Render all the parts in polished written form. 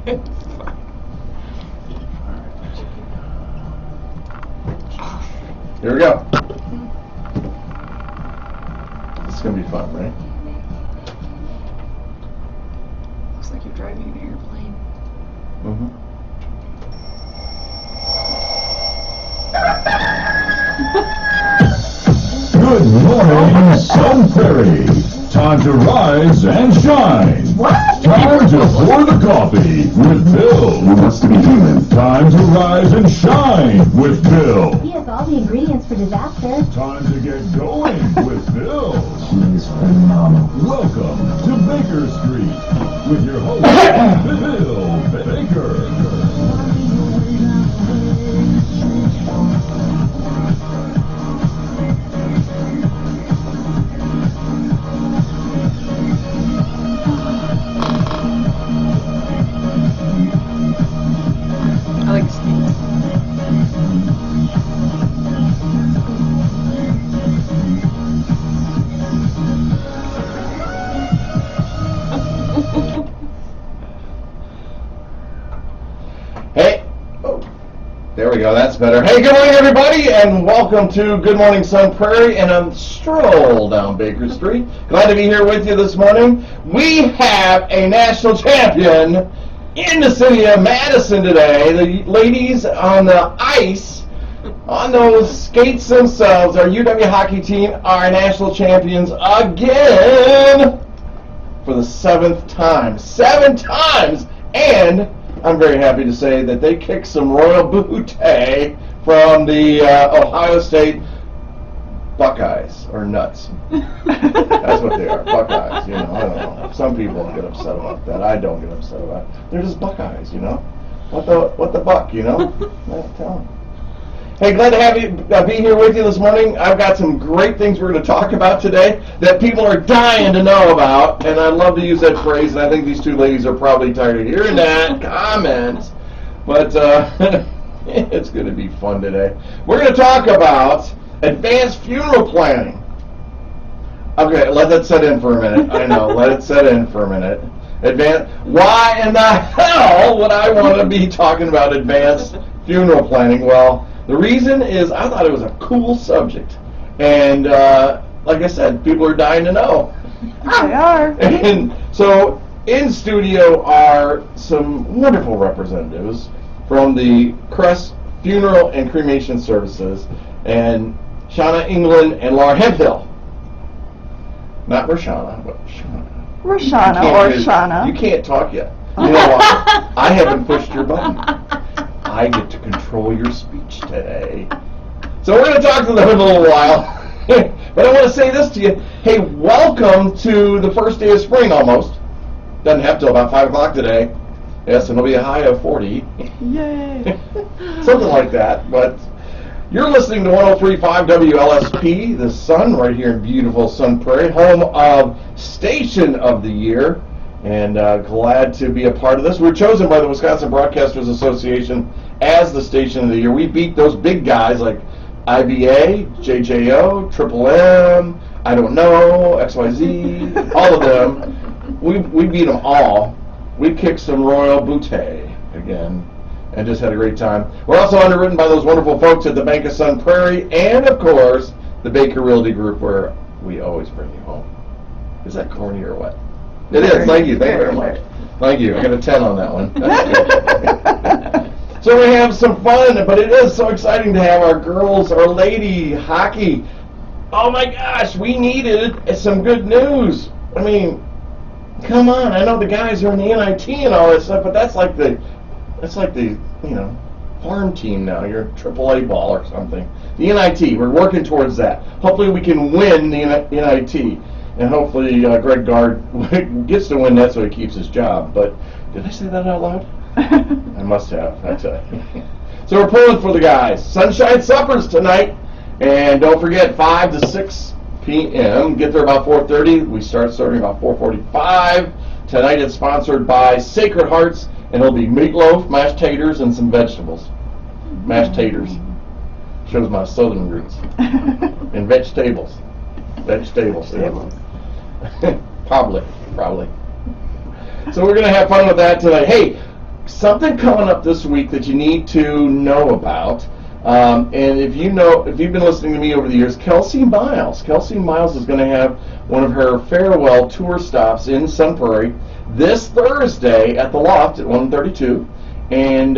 Here we go. This is going to be fun, right? Looks like you're driving an airplane. Mm-hmm. Good morning, Sun Prairie. Time to rise and shine. What? Time to pour the coffee with Bill. Who wants to be human? Time to rise and shine with Bill. He has all the ingredients for disaster. Time to get going with Bill. She's phenomenal. Welcome to Baker Street with your host, Bill Baker. I like skates. Hey, oh, there we go, that's better. Hey, good morning everybody, and welcome to Good Morning Sun Prairie and a stroll down Baker Street. Glad to be here with you this morning. We have a national champion in the city of Madison today. The ladies on the ice, on those skates themselves, our UW hockey team are national champions again for the 7th time. 7 times! And I'm very happy to say that they kicked some royal booty from the Ohio State Buckeyes, or nuts. That's what they are, Buckeyes, you know, I don't know. Some people get upset about that. I don't get upset about it. They're just Buckeyes, you know. What the buck, you know? Tell them. Hey, glad to have you be here with you this morning. I've got some great things we're going to talk about today that people are dying to know about, and I love to use that phrase, and I think these two ladies are probably tired of hearing that comment, but it's going to be fun today. We're going to talk about advanced funeral planning. Okay, let that set in for a minute. I know, let it set in for a minute. Why in the hell would I want to be talking about advanced funeral planning? Well, the reason is I thought it was a cool subject, and like I said, people are dying to know. They are. And so in studio are some wonderful representatives from the Cress Funeral and Cremation Services, and Shana England and Laura Hemphill. Not Rashana, but Shana. Rashana or Shana. You can't talk yet. You know why? I haven't pushed your button. I get to control your speech today. So we're going to talk to them in a little while. But I want to say this to you. Hey, welcome to the first day of spring almost. Doesn't have till about 5 o'clock today. Yes, and it'll be a high of 40. Yay. Something like that. But you're listening to 103.5 WLSP, the Sun, right here in beautiful Sun Prairie, home of Station of the Year. And glad to be a part of this. We were chosen by the Wisconsin Broadcasters Association as the Station of the Year. We beat those big guys like IBA, JJO, Triple M, I don't know, XYZ, all of them. We beat them all. We kicked some royal booty again and just had a great time. We're also underwritten by those wonderful folks at the Bank of Sun Prairie and, of course, the Baker Realty Group, where we always bring you home. Is that corny or what? It is. Thank you. Thank you very much. Thank you. I got a 10 on that one. So we have some fun, but it is so exciting to have our girls, our lady hockey. Oh my gosh, we needed some good news. I mean, come on. I know the guys are in the NIT and all that stuff, but that's like the farm team now. You're a AAA ball or something. The NIT. We're working towards that. Hopefully we can win the NIT. And hopefully Greg Gard gets to win that so he keeps his job. But did I say that out loud? I must have. I tell you. So we're pulling for the guys. Sunshine Suppers tonight. And don't forget, 5 to 6 p.m. Get there about 4:30. We start serving about 4:45. Tonight it's sponsored by Sacred Hearts. And it'll be meatloaf, mashed taters, and some vegetables. Mashed taters. Shows my southern roots. And vegetables. Vegetables. Probably. So we're going to have fun with that tonight. Hey, something coming up this week that you need to know about. And if you've been listening to me over the years, Kelsey Miles is going to have one of her farewell tour stops in Sun Prairie this Thursday at the Loft at 132. And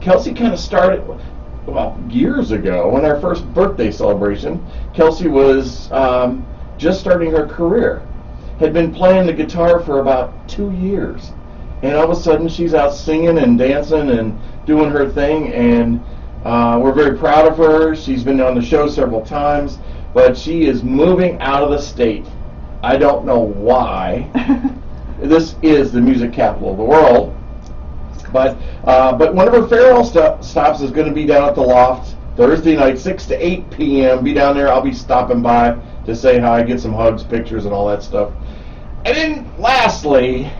Kelsey kind of started, well, years ago, in our first birthday celebration. Kelsey was just starting her career, had been playing the guitar for about 2 years. And all of a sudden, she's out singing and dancing and doing her thing, and we're very proud of her. She's been on the show several times, but she is moving out of the state. I don't know why. This is the music capital of the world. But one of her farewell stops is going to be down at the Loft Thursday night, 6 to 8 p.m. Be down there. I'll be stopping by to say hi, get some hugs, pictures, and all that stuff. And then, lastly,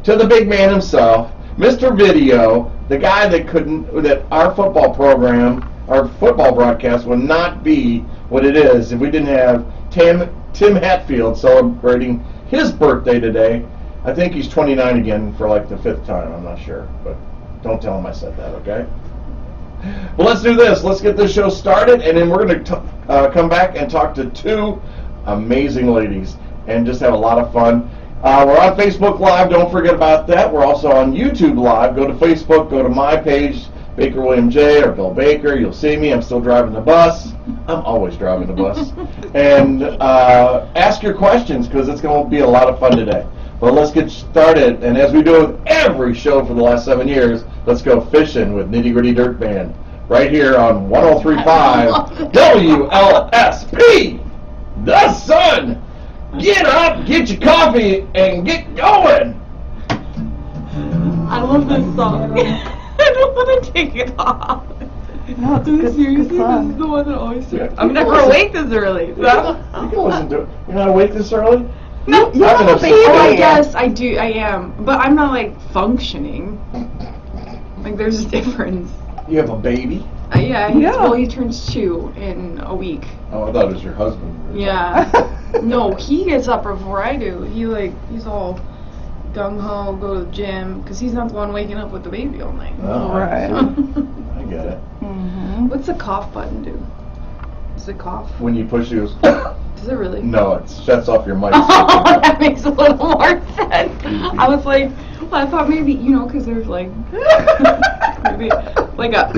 to the big man himself, Mr. Video, the guy that our football program, our football broadcast would not be what it is if we didn't have Tim Hatfield celebrating his birthday today. I think he's 29 again for like the 5th time. I'm not sure, but don't tell him I said that, okay? Well, let's do this. Let's get this show started, and then we're going to come back and talk to 2 amazing ladies and just have a lot of fun. We're on Facebook Live. Don't forget about that. We're also on YouTube Live. Go to Facebook. Go to my page, Baker William J. or Bill Baker. You'll see me. I'm still driving the bus. I'm always driving the bus. And ask your questions because it's going to be a lot of fun today. But let's get started. And as we do with every show for the last 7 years, let's go fishing with Nitty Gritty Dirt Band right here on 103.5 WLSP. The Sun. Get up, get your coffee, and get going. I love this song. I don't want to take it off. No, it's good, Seriously, good this is song. the one that always Yeah. I'm never awake this early. So. You can listen to it. You're not awake this early? No, You have enough oh, sleep. I guess I do. I am, but I'm not like functioning. Like there's a difference. You have a baby? Yeah. Well, he turns 2 in a week. Oh, I thought it was your husband. Yeah. No, he gets up before I do. He's all gung ho, go to the gym, because he's not the one waking up with the baby all night. Oh, Right. I get it. Mm-hmm. What's the cough button do? Does it cough? When you push it, Does it really? no, it shuts off your mic. Oh, that makes a little more sense. I was like, well, I thought maybe, because there's like, maybe like a,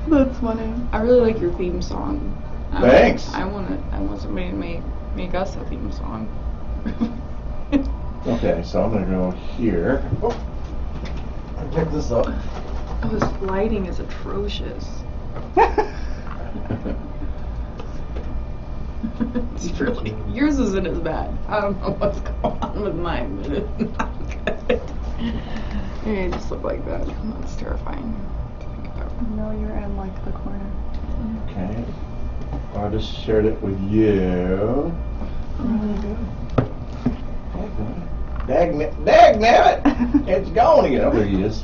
That's funny. I really like your theme song. Thanks. I want somebody to make us a theme song. Okay, so I'm going to go here. Oh, I pick this up. Oh, this lighting is atrocious. It's really, yours isn't as bad. I don't know what's going on with mine, but it's not good. Maybe I just look like that. That's terrifying to think about. No, you're in like the corner. Okay. I just shared it with you. Really good. Dagnabbit! It's going again. Oh, there he is.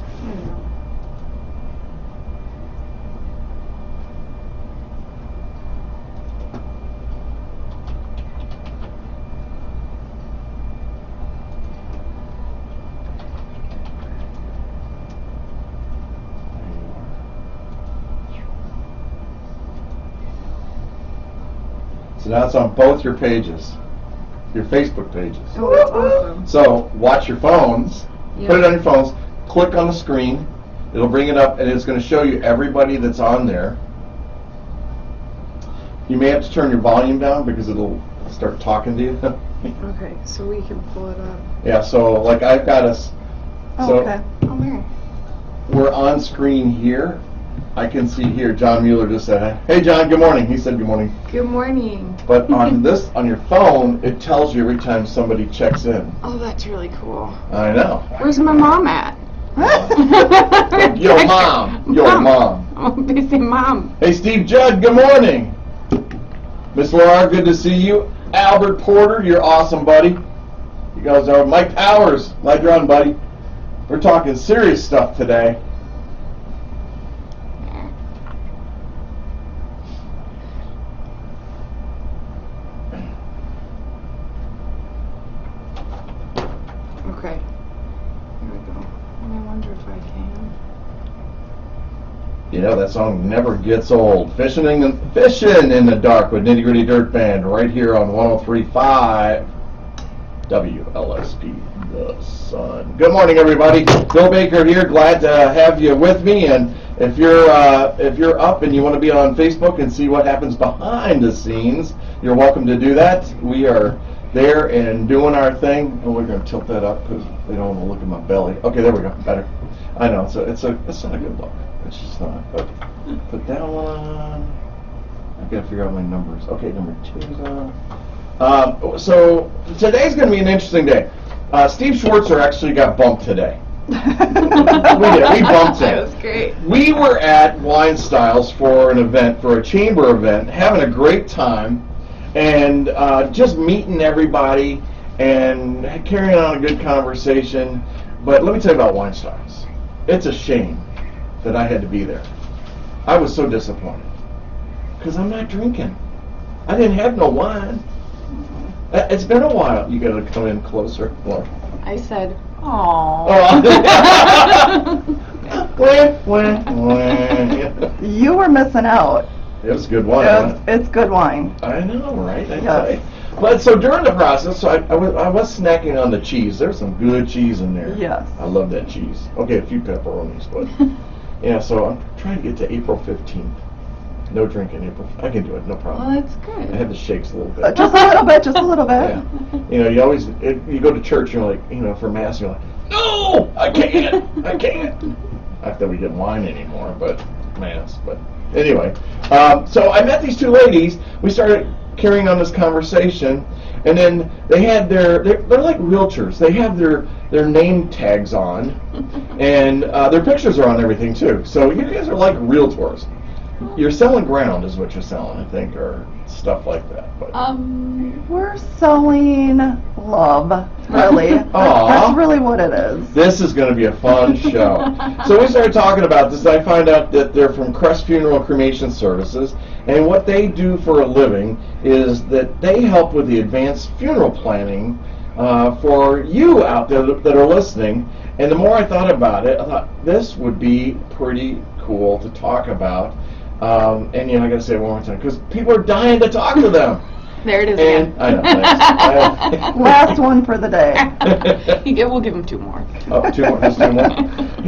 So now it's on both your pages, your Facebook pages. Oh, that's awesome. So watch your phones, put it on your phones, click on the screen, it'll bring it up and it's going to show you everybody that's on there. You may have to turn your volume down because it'll start talking to you. Okay, so we can pull it up. Yeah, so like I've got us, so Okay. Oh, there. we're on screen here. I can see here, John Mueller just said, hey John, good morning. He said good morning. Good morning. But on this, on your phone, it tells you every time somebody checks in. Oh, that's really cool. I know. Where's my mom at? Yo mom, yo mom. I'm gonna say mom. Hey Steve Judd, good morning. Miss Laura, good to see you. Albert Porter, you're awesome, buddy. You guys are Mike Powers, my drum buddy. We're talking serious stuff today. Okay. Here we though. And I wonder if I can. You know, that song never gets old. Fishing in the Dark with Nitty Gritty Dirt Band right here on 103.5 WLSP, The Sun. Good morning, everybody. Bill Baker here. Glad to have you with me. And if you're up and you want to be on Facebook and see what happens behind the scenes, you're welcome to do that. We are there and doing our thing. Oh, we're going to tilt that up because they don't want to look at my belly. Okay, there we go. Better. I know. It's not a good look. It's just not. But put that one. I got to figure out my numbers. Okay, number 2's on. So today's going to be an interesting day. Steve Schwartzer actually got bumped today. We did. We bumped him. That was great. We were at Wine Styles for an event, for a chamber event, having a great time, and just meeting everybody and carrying on a good conversation. But let me tell you about Wine Styles. It's a shame that I had to be there. I was so disappointed because I'm not drinking. I didn't have no wine. It's been a while. You got to come in closer. Look. I said, "Aww." You were missing out. It was good wine. It's good wine. I know, right? Yes. But so during the process, so I was snacking on the cheese. There's some good cheese in there. Yes. I love that cheese. Okay, a few pepperonis, but yeah. So I'm trying to get to April 15th. No drinking April. I can do it, no problem. Well, that's I good. had the shakes a little bit. Just a little bit, just a little bit. Yeah. You know, you go to church, you're like, for mass, you're like, no, I can't. Not that we get wine anymore, but mass. But anyway, so I met these two ladies. We started carrying on this conversation, and then they had they're like realtors. They have their name tags on, and their pictures are on everything too. So you guys are like realtors. You're selling ground is what you're selling, I think, or stuff like that. But We're selling love, really. That's really what it is. this is going to be a fun show. So we started talking about this. I find out that they're from Cress Funeral Cremation Services, and what they do for a living is that they help with the advanced funeral planning for you out there that are listening. And the more I thought about it, I thought this would be pretty cool to talk about. And I got to say it one more time because people are dying to talk to them. There it is And again. I know. Thanks. Last one for the day. We'll give him 2 more. Oh, 2 more. Just 2 more.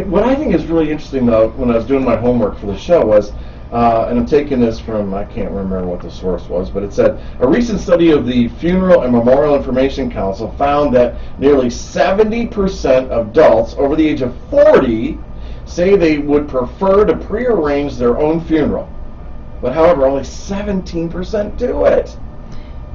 What I think is really interesting, though, when I was doing my homework for the show was, and I'm taking this from, I can't remember what the source was, but it said, a recent study of the Funeral and Memorial Information Council found that nearly 70% of adults over the age of 40 say they would prefer to prearrange their own funeral. But however, only 17% do it.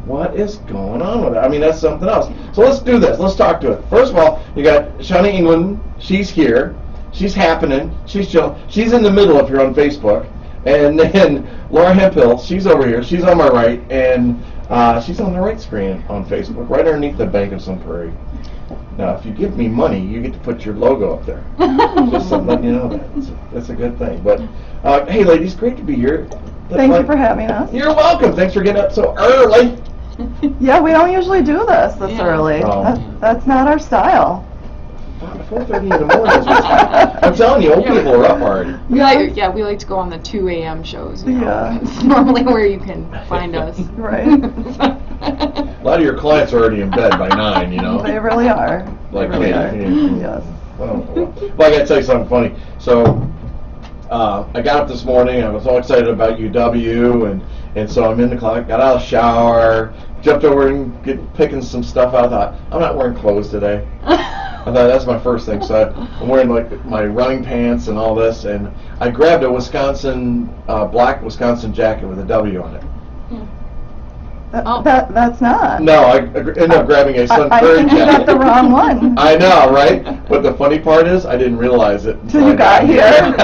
What is going on with that? I mean, that's something else. So let's do this. Let's talk to it. First of all, you got Shana England. She's here. She's happening. She's chill. She's in the middle if you're on Facebook. And then Laura Hemphill. She's over here. She's on my right. And she's on the right screen on Facebook, right underneath the Bank of Sun Prairie. Now, if you give me money, you get to put your logo up there. Just to let you know that. That's a good thing. But, hey, ladies, great to be here. Thank you for having us. You're welcome. Thanks for getting up so early. Yeah, we don't usually do this early. Oh. That's not our style. 4:30 in the morning is what's happening. I'm telling you, old people are up already. We like to go on the 2 a.m. shows. Yeah. It's normally where you can find us. Right. A lot of your clients are already in bed by 9, They really are. Like they really me. are. Yeah. Yes. Well, I got to tell you something funny. So, I got up this morning. I was all excited about UW, and so I'm in the closet, got out of the shower, jumped over and picking some stuff out. I thought, I'm not wearing clothes today. I thought that's my first thing. So I'm wearing like my running pants and all this, and I grabbed a black Wisconsin jacket with a W on it. That's not. No, I ended up grabbing a Sun I Prairie think you got jacket. the wrong one. I know, right? But the funny part is, I didn't realize it Till you got here.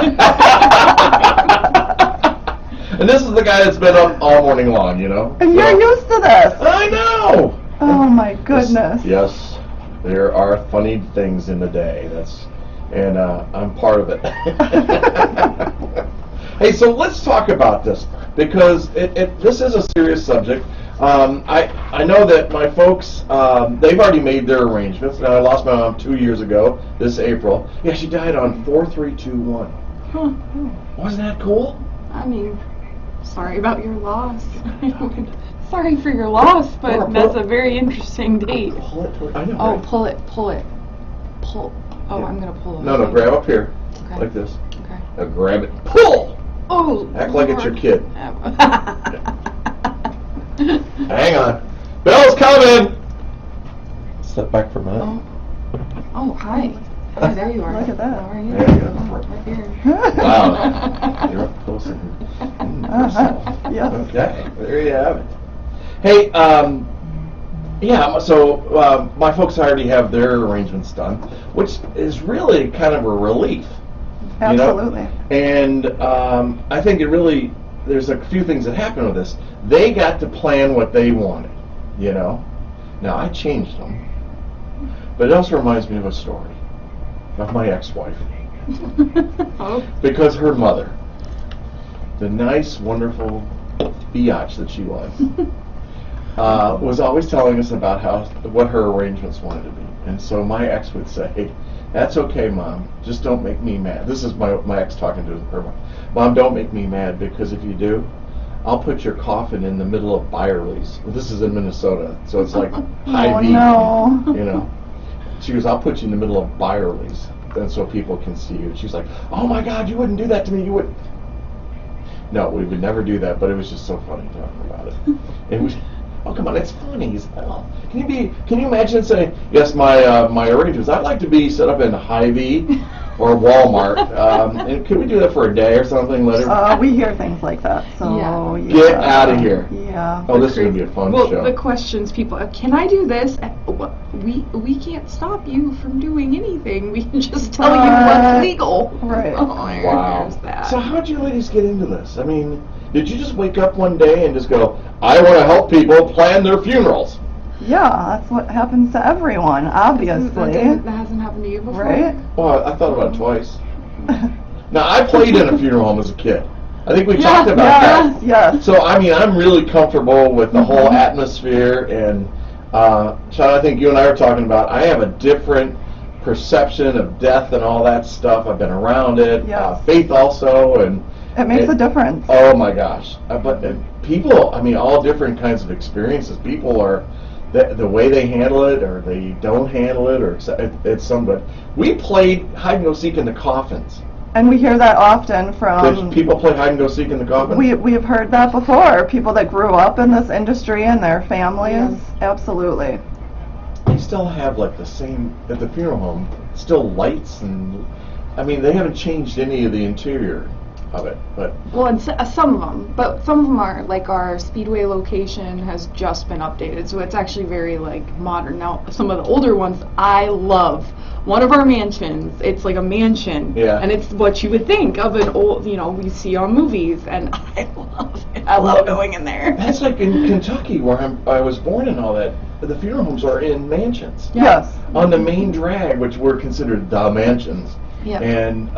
And this is the guy that's been up all morning long, And you're used to this. I know. Oh my goodness. Yes, there are funny things in the day. And I'm part of it. Hey, so let's talk about this because this is a serious subject. I know that my folks, they've already made their arrangements. Now, I lost my mom 2 years ago, this April. Yeah, she died on 4/3/21. Huh. Wasn't that cool? I mean, sorry about your loss. Sorry for your loss, but that's a very interesting date. Pull it. I know. Oh, right? pull it. Oh, Yeah. I'm gonna pull it. No, grab up here. Okay. Like this. Okay. Now grab it. Pull! Oh. Act like it's your kid. Lord. Hang on. Bill's coming! Step back for a minute. Oh, hi. Hi, there you are. Look at that. How are you? There you go. Oh, right here. Wow. You're up closer. Yes. Okay, there you have it. Hey, yeah, so my folks already have their arrangements done, which is really kind of a relief. Absolutely. And I think there's a few things that happen with this. They got to plan what they wanted, Now, I changed them. But it also reminds me of a story of my ex-wife. Oh. Because her mother, the nice, wonderful biatch that she was always telling us about what her arrangements wanted to be. And so my ex would say, "That's okay, Mom. Just don't make me mad." This is my ex talking to her mom. "Mom, don't make me mad, because if you do, I'll put your coffin in the middle of Byerly's." This is in Minnesota, so it's like high V. No. She goes, "I'll put you in the middle of Byerly's, and so people can see you." She's like, "Oh my God, you wouldn't do that to me. You would." No, we would never do that, but it was just so funny talking about it. It was, oh come on, it's funny as hell. Can you imagine saying, "Yes, my arrangements, I'd like to be set up in Hy-Vee or Walmart, and can we do that for a day or something later?" We hear things like that, so Yeah. Get out of here. Yeah. Oh, this is going to be a fun Well, show. the questions people, can I do this? We can't stop you from doing anything. We can just tell you what's legal. Right. Oh, Wow. there's that. So how'd you ladies get into this? I mean, did you just wake up one day and just go, "I want to help people plan their funerals"? Yeah, that's what happens to everyone, obviously. That hasn't happened to you before? Right? Well, I thought about it twice. Now, I played in a funeral home as a kid. I think we talked about that. Yes. So, I mean, I'm really comfortable with the whole atmosphere, and Shana, I think you and I were talking about, I have a different perception of death and all that stuff. I've been around it. Yes. Faith also, and It makes a difference. oh my gosh. But people, I mean, all different kinds of experiences. People are, the way they handle it, or they don't handle it, or it's somebody. We played hide and go seek in the coffins. And we hear that often Did from... people play hide and go seek in the coffins? We have heard that before. People that grew up in this industry and their families. Yeah. Absolutely. They still have like the same, at the funeral home, still lights, and I mean, they haven't changed any of the interior of it, but Well, and some of them, but some of them are, like our Speedway location has just been updated, so it's actually very like modern. Now, some of the older ones I love. One of our mansions, it's like a mansion, Yeah. and it's what you would think of an old, we see on movies, and I love it. I love going in there. that's like in Kentucky where I was born and all that. The funeral homes are in mansions. Yeah. Yes. On the main drag, which were considered the mansions. Yeah. And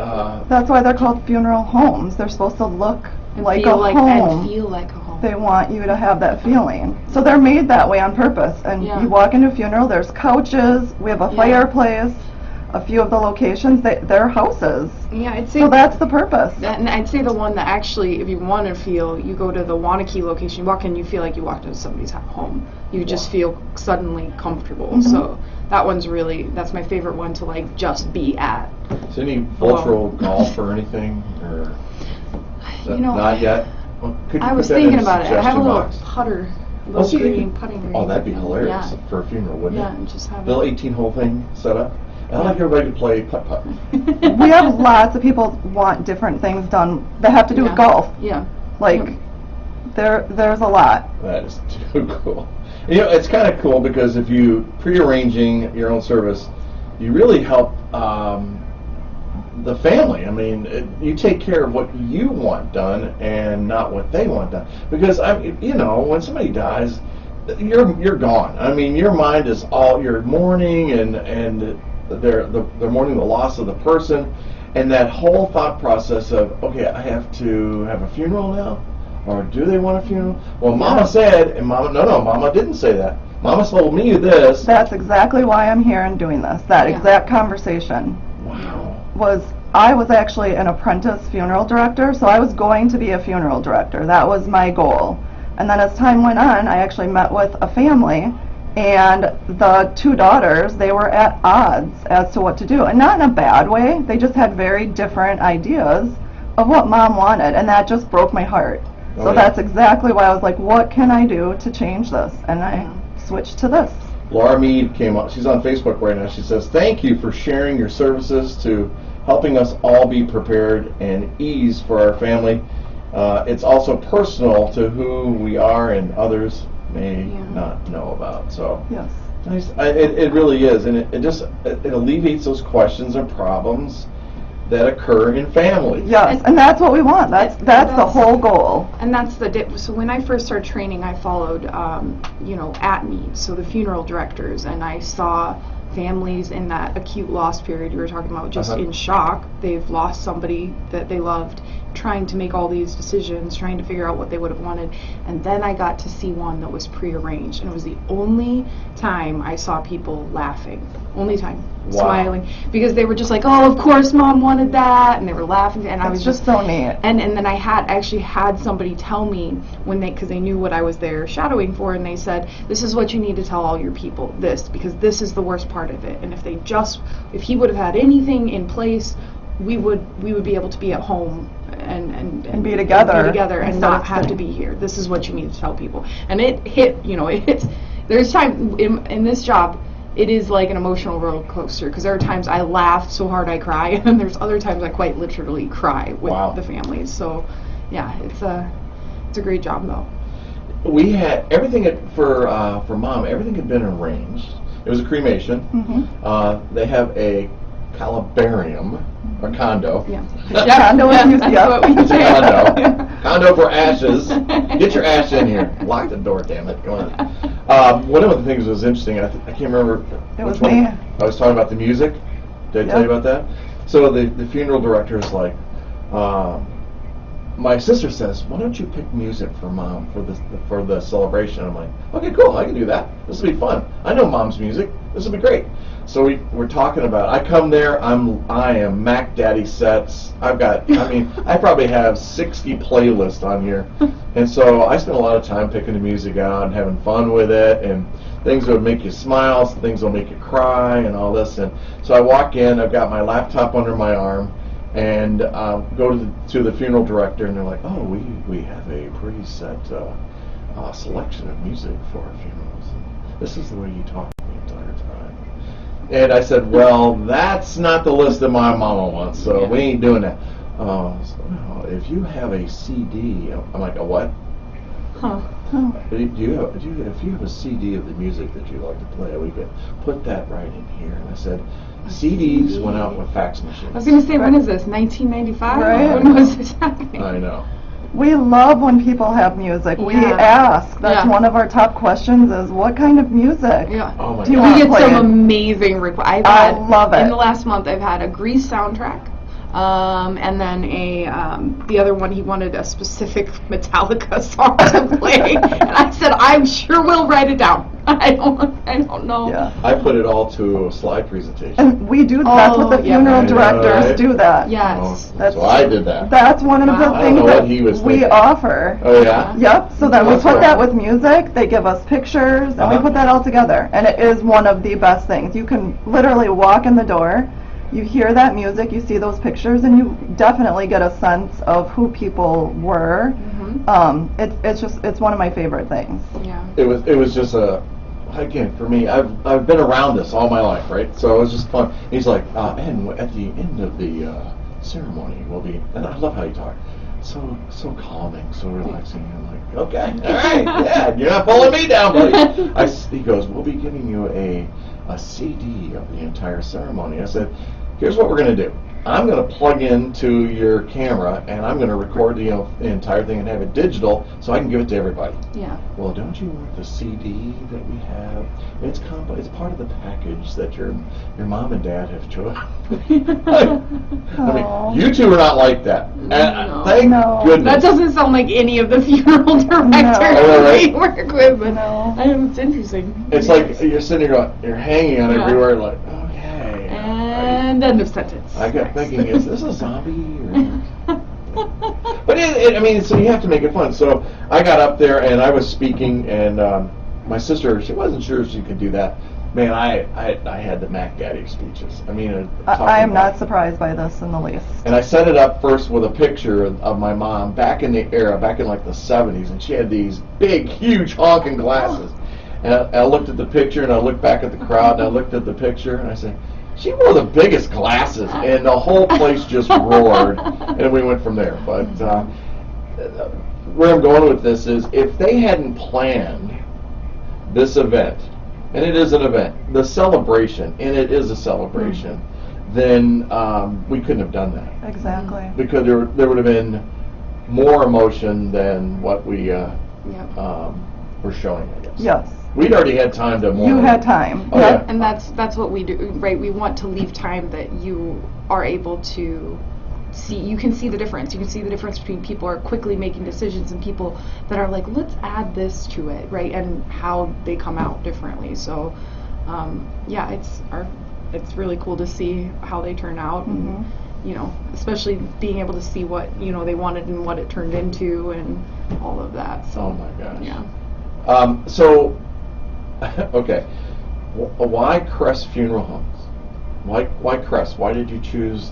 That's why they're called funeral homes. They're supposed to look And like feel a home. And feel like a home. They want you to have that feeling. So they're made that way on purpose. And Yeah. you walk into a funeral, there's couches, we have a Yeah. fireplace, a few of the locations, they're houses. Yeah, I'd say So that's the purpose. And I'd say the one that actually, if you want to feel, you go to the Wanakee location, you walk in, you feel like you walked into somebody's home. You just feel suddenly comfortable. Mm-hmm. So that one's that's my favorite one to like just be at. is any virtual golf or anything, or not yet? Well, could you I put was that in thinking the about it. I have a suggestion little box? putter, Oh, little see, you green could- putting green. Oh, that'd be hilarious Yeah. for a funeral, wouldn't Yeah, it? and just have Little it. 18-hole thing set up. And I'd like everybody to play putt-putt. We have lots of people want different things done that have to do with Yeah. golf. Yeah. Like, there's a lot. That is too cool. It's kind of cool because if you pre-arranging your own service, you really help the family. I mean, you take care of what you want done and not what they want done. Because when somebody dies, you're gone. I mean, your mind is all you're mourning, and they're mourning the loss of the person, and that whole thought process of, okay, I have to have a funeral now. Or do they want a funeral? Well, Mama said, and Mama didn't say that. Mama told me this. That's exactly why I'm here and doing this. That exact conversation. Wow. I was actually an apprentice funeral director, so I was going to be a funeral director. That was my goal. And then as time went on, I actually met with a family, and the two daughters, they were at odds as to what to do. And not in a bad way. They just had very different ideas of what Mom wanted, and that just broke my heart. So that's exactly why I was like, what can I do to change this? And I switched to this. Laura Mead came up. She's on Facebook right now. She says, thank you for sharing your services to helping us all be prepared and ease for our family. It's also personal to who we are and others may not know about. So yes, it really is. And it alleviates those questions and problems that occur in families. Yes, and that's what we want. That's the whole goal. And that's so when I first started training, I followed, at need, so the funeral directors, and I saw families in that acute loss period you were talking about, just in shock. They've lost somebody that they loved, trying to make all these decisions, trying to figure out what they would have wanted. And then I got to see one that was prearranged, and it was the only time I saw people laughing. Only time. Smiling. Because they were just like, oh, of course Mom wanted that, and they were laughing, and I was just so neat. And then I actually had somebody tell me because they knew what I was there shadowing for, and they said, this is what you need to tell all your people, because this is the worst part of it. And if he would have had anything in place, we would be able to be at home and be together and not have to be here. This is what you need to tell people. And it hit, there's time in this job, it is like an emotional roller coaster, because there are times I laugh so hard I cry, and then there's other times I quite literally cry with the families. So yeah, it's a great job though. We had everything for Mom, everything had been arranged. It was a cremation. Mm-hmm. They have a calabarium, or condo. Yeah. Condo is used, It's a condo. Condo for ashes. Get your ash in here. Lock the door, damn it. Come on. One of the things that was interesting, I can't remember which one. I was talking about the music. Did I tell you about that? So the funeral director is like, my sister says, why don't you pick music for Mom for the celebration? I'm like, okay, cool, I can do that. This will be fun. I know Mom's music. This will be great. So we're talking about, I come there, I am Mac Daddy sets. I probably have 60 playlists on here. And so I spend a lot of time picking the music out and having fun with it, and things that would make you smile, things that will make you cry, and all this. And so I walk in, I've got my laptop under my arm, and go to the funeral director, and they're like, oh, we have a preset selection of music for our funerals. And this is the way you talk the entire time. And I said, well, that's not the list that my mama wants, so we ain't doing that. If you have a CD, I'm like, a what? Huh. If you have a CD of the music that you like to play, we could put that right in here. And I said, CDs went out with fax machines. I was going to say, when is this? 1995? Right. When was this happening? I know. We love when people have music. We ask. That's one of our top questions is, what kind of music? Yeah. Oh my do you God. We want get some played? amazing requests. I love it. In the last month, I've had a Grease soundtrack. And then the other one, he wanted a specific Metallica song to play, and I said, I'm sure we'll write it down. I don't know. Yeah. I put it all to a slide presentation. And we do, that's what the funeral directors do that. Yes. That's, So I did that. That's one of the I don't things know that what he was we thinking. offer. Oh yeah? Yep, so that we That's put cool. that with music, they give us pictures, and we put that all together. And it is one of the best things. You can literally walk in the door, you hear that music, you see those pictures, and you definitely get a sense of who people were. Mm-hmm. It's one of my favorite things. Yeah. It was just again, for me, I've been around this all my life, right? So it was just fun. He's like, and at the end of the ceremony will be, and I love how you talk, so calming, so relaxing. I'm like, okay, all right, yeah, you're not pulling me down, buddy. He goes, we'll be giving you a CD of the entire ceremony. I said, here's what we're gonna do. I'm going to plug into your camera and I'm going to record the entire thing and have it digital so I can give it to everybody. Yeah. Well, don't you want the CD that we have? It's part of the package that your mom and dad have chosen. I mean, you two are not like that. And No. thank goodness. That doesn't sound like any of the funeral directors right? we work with, but No. it's interesting. It's like you're sitting here going, you're hanging on Yeah. every word like, okay. And end of sentence. I kept thinking, is this a zombie? Or... But I mean, so you have to make it fun. So I got up there and I was speaking, and my sister, she wasn't sure if she could do that. Man, I had the Mac Daddy speeches. I mean, I am not surprised by this in the least. And I set it up first with a picture of my mom back in the era, back in like the 70s, and she had these big, huge honking glasses. And I looked at the picture, and I looked back at the crowd, and I looked at the picture, and I said, she wore the biggest glasses, and the whole place just roared, and we went from there. But where I'm going with this is, if they hadn't planned this event, and it is an event, the celebration, and it is a celebration, then we couldn't have done that. Exactly. Because there would have been more emotion than what we were showing, I guess. Yes. We'd already had time to mourn. You had time. Oh, Yep. yeah. And that's what we do, right? We want to leave time that you are able to see. You can see the difference. You can see the difference between people who are quickly making decisions and people that are like, let's add this to it, right? And how they come out differently. So, yeah, it's really cool to see how they turn out, and you know, especially being able to see what they wanted and what it turned into, and all of that. So, Oh my gosh. yeah. So, okay, why Cress Funeral Homes? Why Cress? Why did you choose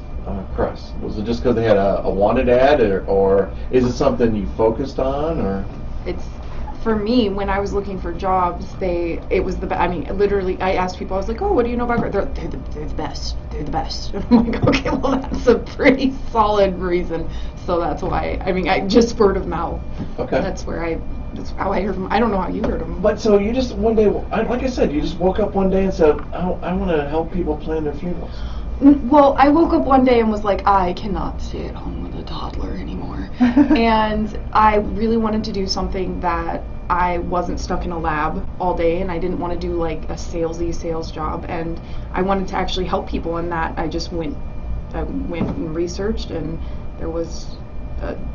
Cress? Was it just because they had a wanted ad, or is it something you focused on, or? It's, for me, when I was looking for jobs, it was the best. I mean, literally, I asked people, I was like, oh, what do you know about Cress? They're the best. They're the best. And I'm like, okay, well, that's a pretty solid reason. So that's why, I mean, I just word of mouth. Okay. That's how I heard them. I don't know how you heard them. But so you just one day, like I said, you just woke up one day and said, I want to help people plan their funerals. Well, I woke up one day and was like, I cannot stay at home with a toddler anymore. And I really wanted to do something that I wasn't stuck in a lab all day, and I didn't want to do like a salesy sales job, and I wanted to actually help people in that. I went and researched, and there was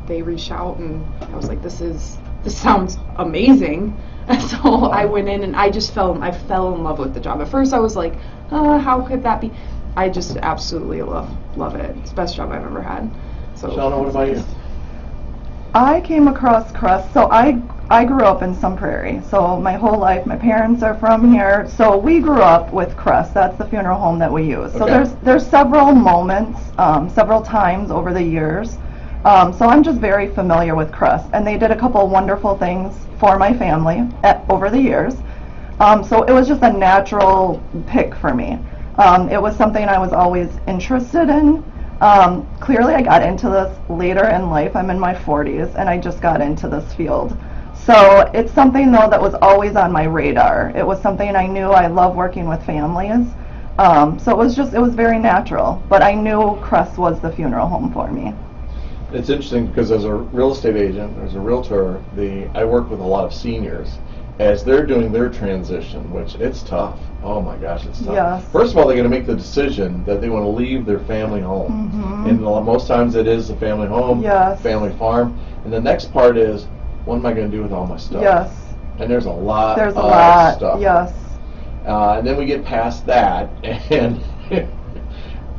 they reached out, and I was like, this sounds amazing. And so I went in and I fell in love with the job. At first I was like, how could that be? I just absolutely love it. It's the best job I've ever had. So, Shana, what about you? I came across Cress, so I grew up in some Prairie, so my whole life, my parents are from here, so we grew up with Cress. That's the funeral home that we use. So Okay. there's several moments, several times over the years, so I'm just very familiar with Cress, and they did a couple wonderful things for my family over the years, so it was just a natural pick for me. It was something I was always interested in. Clearly I got into this later in life. I'm in my 40s and I just got into this field. So it's something though that was always on my radar. It was something I knew. I love working with families. So it was very natural, but I knew Cress was the funeral home for me. It's interesting because as a real estate agent, as a realtor, I work with a lot of seniors as they're doing their transition, which it's tough. Oh my gosh, it's tough. Yes. First of all, they're going to make the decision that they want to leave their family home. And most times it is the family home, Yes. family farm. And the next part is, what am I going to do with all my stuff? Yes. And there's a lot There's a of lot. stuff. Yes. And then we get past that, and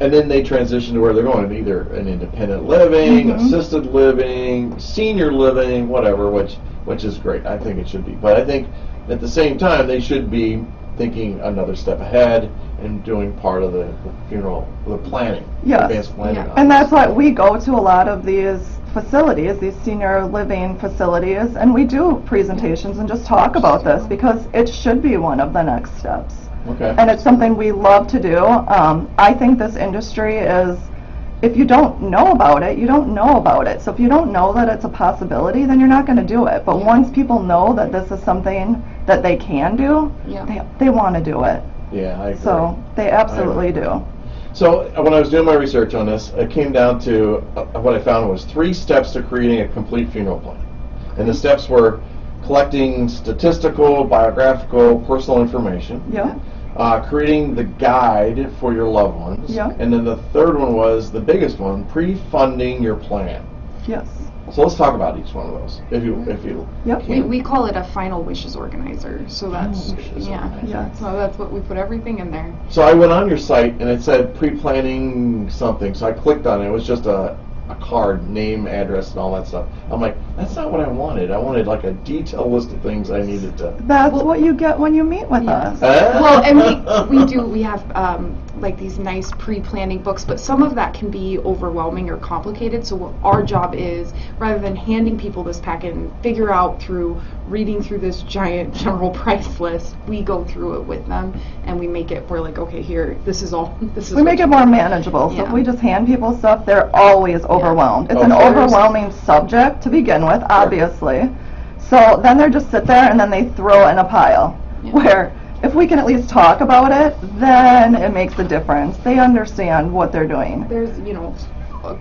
and then they transition to where they're going, either an independent living, assisted living, senior living, whatever, which is great. I think it should be. But I think at the same time, they should be thinking another step ahead and doing part of the funeral, the planning, Yes. advanced planning. Yeah. on And it. that's why we go to a lot of these facilities, these senior living facilities, and we do presentations and just talk about this because it should be one of the next steps. Okay. And it's something we love to do. I think this industry is, if you don't know about it, you don't know about it. So if you don't know that it's a possibility, then you're not going to do it. But once people know that this is something that they can do, Yeah. they want to do it. Yeah, I agree. So they absolutely do. So when I was doing my research on this, it came down to what I found was 3 steps to creating a complete funeral plan. And the steps were collecting statistical, biographical, personal information. Yeah. Creating the guide for your loved ones. Yeah. And then the third one was the biggest one, pre-funding your plan. Yes. So let's talk about each one of those, if you Yep. can. We call it a final wishes organizer. So that's Final wishes organizer. Yeah. So that's what we put everything in there. So I went on your site and it said pre-planning something. So I clicked on it. It was just a card, name, address, and all that stuff. I'm like, that's not what I wanted. I wanted like a detailed list of things I needed to. That's what you get when you meet with Yeah. us. Well, and we have like these nice pre-planning books, but some of that can be overwhelming or complicated. So what our job is, rather than handing people this packet and figure out through reading through this giant general price list, we go through it with them and we make it, we're like, okay, here, this is We what make you it more manageable. So Yeah. if we just hand people stuff, they're always overwhelmed. It's Of an course. overwhelming subject to begin with, obviously. So then they're just sit there and then they throw it in a pile. Yeah. Where if we can at least talk about it, then it makes a difference. They understand what they're doing. There's,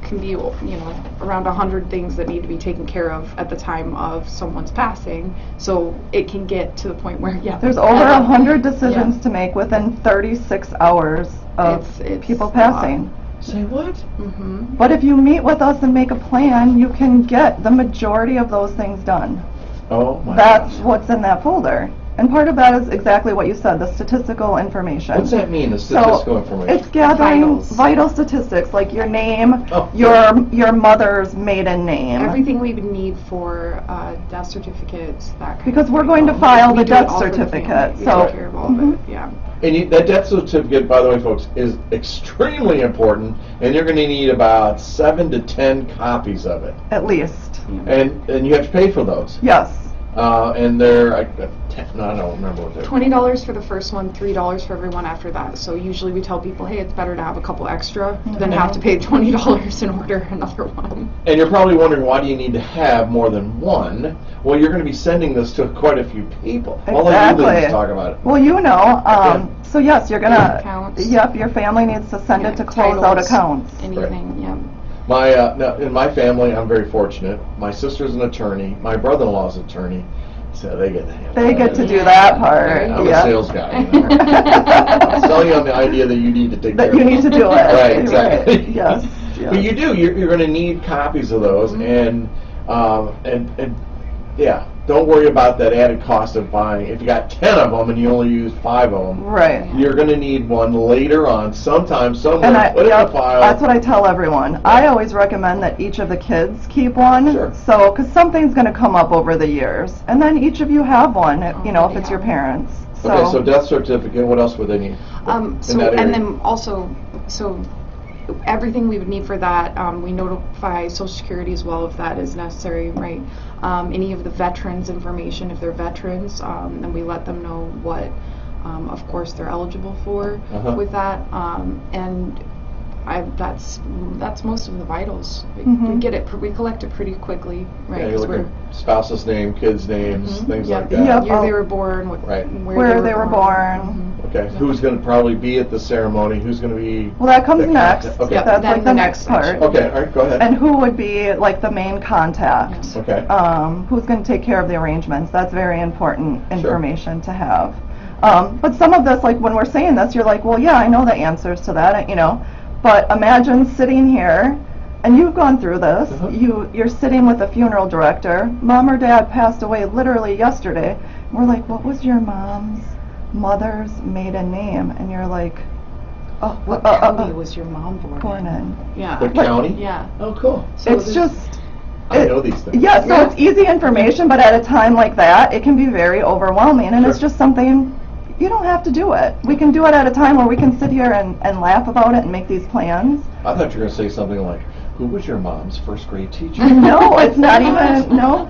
can be, around 100 things that need to be taken care of at the time of someone's passing. So it can get to the point where, There's over 100 decisions to make within 36 hours of It's people a lot. passing. Say what? Mm-hmm. But if you meet with us and make a plan, you can get the majority of those things done. Oh my That's gosh. what's in that folder. And part of that is exactly what you said, the statistical information. What's that mean, the So, statistical information? it's gathering Vitals. vital statistics, like your name, Oh. your mother's maiden name. Everything we would need for death certificates, that kind Because of we're thing. going to file We the do it death all for the certificate, family. We so- take care of all of Mhm. it, yeah. And that death certificate, by the way, folks, is extremely important, and you're going to need about 7 to 10 copies of it. At least. And you have to pay for those. Yes. And they're, I don't remember what they're. $20 for the first one, $3 for everyone after that. So usually we tell people, hey, it's better to have a couple extra than have to pay $20 and order another one. And you're probably wondering, why do you need to have more than one? Well, you're going to be sending this to quite a few people. I'll let you ladies talk about it. Well, so yes, you're gonna, Accounts. yep, your family needs to send it to close out Titles, accounts. Anything, yeah. Now, in my family, I'm very fortunate. My sister's an attorney. My brother-in-law's an attorney. So they get to handle They it. get to do that part, I'm yeah. a sales guy. I'm selling you on the idea that you need to take care That of you it. need to do it. Right, exactly. Right. Yes. But you do. You're going to need copies of those, and yeah, don't worry about that added cost of buying. If you got 10 of them and you only use 5 of them, Right. you're going to need one later on, sometime, somewhere. And Put it in the file. that's what I tell everyone. I always recommend that each of the kids keep one. Sure. So, because something's going to come up over the years, and then each of you have one. If it's your Yeah. parents. Okay, so death certificate. What else would they need? So that and area? then also, so everything we would need for that, we notify Social Security as well if that is necessary, right? Any of the veterans information, if they're veterans, then we let them know what, of course, they're eligible for Uh-huh. with that, and that's most of the vitals. We Mhm. get it, we collect it pretty quickly, right? Yeah, you're 'cause looking spouse's name, kids' names, things yeah, like the that. Yep. year they were born, Right. Where they were born. Mhm. Okay, who's going to probably be at the ceremony? Who's going to be? Well, that comes the next. contact? Okay. Yep. That's Then like the the next next part. section. Okay, all right, go ahead. And who would be like the main contact? Okay. Who's going to take care of the arrangements? That's very important information to have. But some of this, like when we're saying this, you're like, well, yeah, I know the answers to that, But imagine sitting here, and you've gone through this. Uh-huh. You're sitting with a funeral director. Mom or dad passed away literally yesterday. We're like, what was your mother's maiden name? And you're like, oh, What county was your mom born in? in? Yeah. The county? Yeah. Oh, cool. So It's there's- just. I know these things. Yeah, so Yeah. it's easy information, but at a time like that, it can be very overwhelming, and it's Sure. just something, you don't have to do it. We can do it at a time where we can sit here and laugh about it and make these plans. I thought you were going to say something like, Who was your mom's first grade teacher? No, it's not even, no.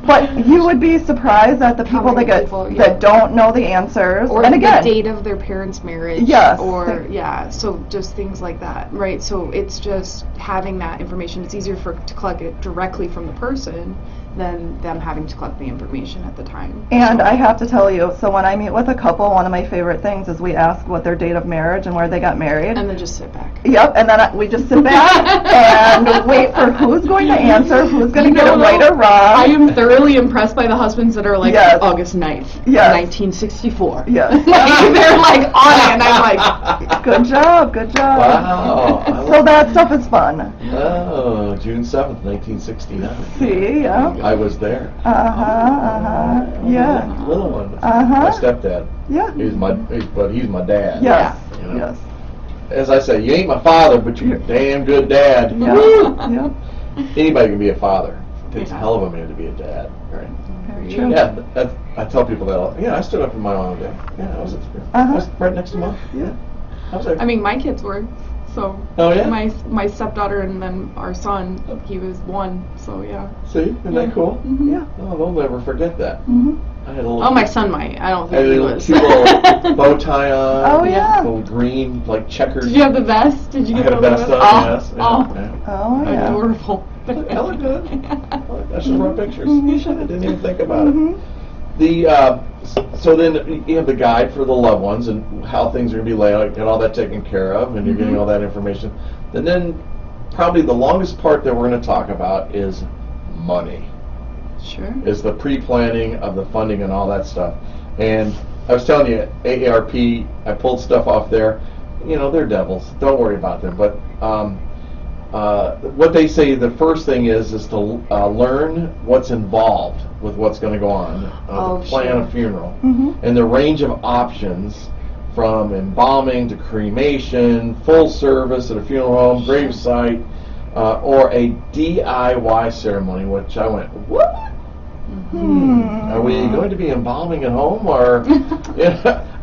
But you would be surprised at the people many that people, yeah. that don't know the answers. Or and the again, date of their parents' marriage. Yes. Or, so just things like that, right? So it's just having that information. It's easier to collect it directly from the person than them having to collect the information at the time. and I have to tell you, so when I meet with a couple, one of my favorite things is we ask what their date of marriage and where they got married. And then just sit back. Yep, and then we just sit back and wait for who's going to answer, who's going to get it right or wrong. I am thoroughly impressed by the husbands that are like Yes. August 9th, Yes. 1964. Yes. Like, they're like on it, and I'm like, Good job. Wow. So that stuff is fun. Oh, June 7th, 1969. See, yeah. I was there. Yeah. Little one. Uh-huh. My stepdad. Yeah. He's my dad. Yes. You know? Yes. As I say, you ain't my father, but you're a damn good dad. Yeah. Yeah. Anybody can be a father. It takes a hell of a man to be a dad, right? Very true. Yeah, I tell people that. I stood up for my mom and dad. Yeah, I was at the funeral. I was right next to mom. Yeah. I was there. I mean, my kids were. So Oh, yeah? my stepdaughter and then our son, he was 1. So yeah. See, isn't that cool? Yeah. Oh, they'll never forget that. I had a little. Oh, my son might. I don't I had think a he little was. cute little bow tie on. Oh, yeah. Little green, like checkers. Did you have the vest? Did you I get had a the vest on, Oh, yes. Yeah, oh, yeah. Oh, yeah. adorable. I look good. I should have brought pictures. I didn't even think about it. So then you have the guide for the loved ones and how things are going to be laid out, get all that taken care of, and you're getting all that information. And then probably the longest part that we're going to talk about is money. Sure. Is the pre-planning of the funding and all that stuff. And I was telling you, AARP, I pulled stuff off there. You know, they're devils. Don't worry about them. But what they say, the first thing is to learn what's involved with what's going to go on, to plan a funeral, and the range of options from embalming to cremation, full service at a funeral home, gravesite, or a DIY ceremony, which I went, what? Are we going to be embalming at home, or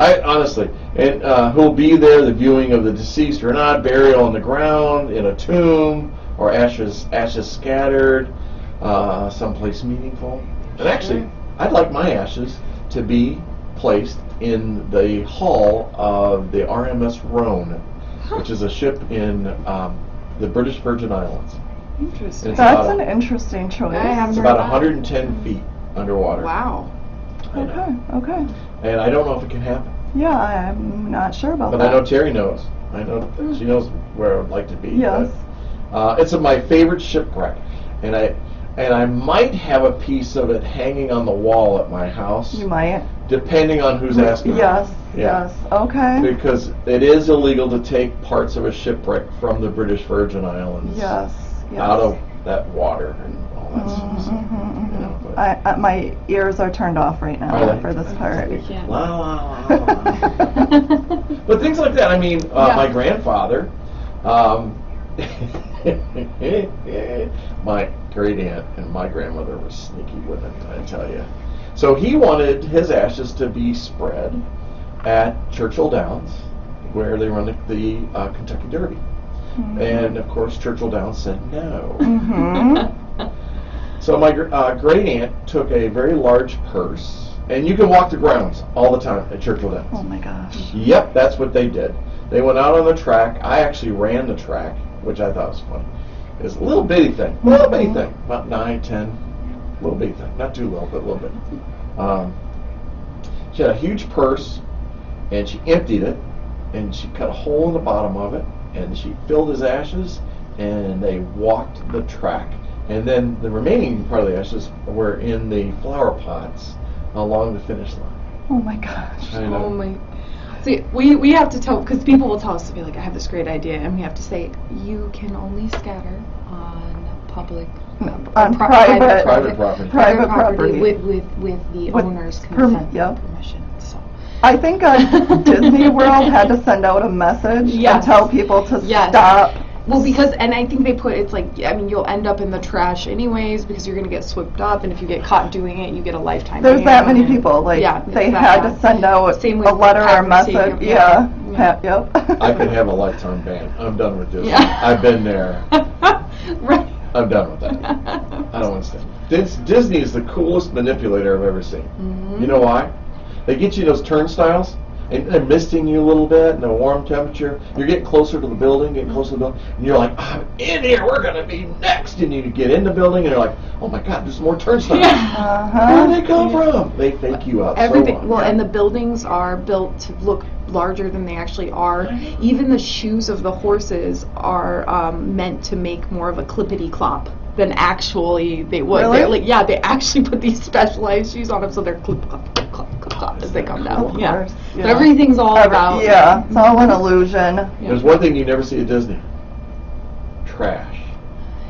I honestly, and who'll be there, the viewing of the deceased or not, burial on the ground, in a tomb, or ashes scattered, someplace meaningful. And actually, I'd like my ashes to be placed in the hull of the RMS Rhone, which is a ship in the British Virgin Islands. Interesting. That's an interesting choice. I haven't It's heard about that. 110 feet underwater. Wow. I know. Okay. And I don't know if it can happen. Yeah, I'm not sure about But that. I know Terry knows. I know that she knows where I would like to be. Yes. But, it's my favorite shipwreck, and I might have a piece of it hanging on the wall at my house, You might. depending on who's asking. Yes. Yeah. Yes. Okay. Because it is illegal to take parts of a shipwreck from the British Virgin Islands Yes. Yes. out of that water and all that stuff. So, you know, but- My ears are turned off right now Are they? for this part. Yeah. La, la, la, la. But things like that. I mean, my grandfather, my great aunt and my grandmother were sneaky women, I tell you. So he wanted his ashes to be spread at Churchill Downs, where they run the Kentucky Derby. And of course, Churchill Downs said no. So my great aunt took a very large purse, and you can walk the grounds all the time at Churchill Downs. Oh my gosh. Yep, that's what they did. They went out on the track. I actually ran the track, which I thought was funny. It was a little bitty thing, about 9, 10, little bitty thing. Not too little, but a little bit. She had a huge purse, and she emptied it, and she cut a hole in the bottom of it, and she filled his ashes, and they walked the track. And then the remaining part of the ashes were in the flower pots along the finish line. Oh my gosh. I know. Oh my. See, we have to tell, because people will tell us to be like, I have this great idea, and we have to say, you can only scatter on public, On Private private property. Private property. with the With owner's consent, yep. permission. So. I think Disney World had to send out a message Yes. and tell people to Yes. stop. Well, because, and I think they put, it's like, I mean, you'll end up in the trash anyways, because you're going to get swept up, and if you get caught doing it, you get a lifetime There's that ban. many people. Like Yeah, they it's that had bad. to send out Same a with letter or piracy, message. yeah. Yep. I could have a lifetime ban. I'm done with this. Yeah. I've been there. Right. I'm done with that. I don't want to stay. Disney is the coolest manipulator I've ever seen. Mm-hmm. You know why? They get you those turnstiles, and they're misting you a little bit, and a warm temperature. You're getting closer to the building, and you're like, I'm in here, we're going to be next. And you get in the building, and you're like, oh my God, there's more turnstiles. Yeah. Where do they come from? They fake you out Everything. so well. Well, and the buildings are built to look larger than they actually are. Even the shoes of the horses are meant to make more of a clippity-clop than actually they would. Really? They're like, yeah, they actually put these specialized shoes on them, so they're clip-clop, clip-clop, clip-clop as they come down. Of Yeah. course, But everything's all about. Yeah, it's all an illusion. Yeah. There's one thing you never see at Disney. Trash.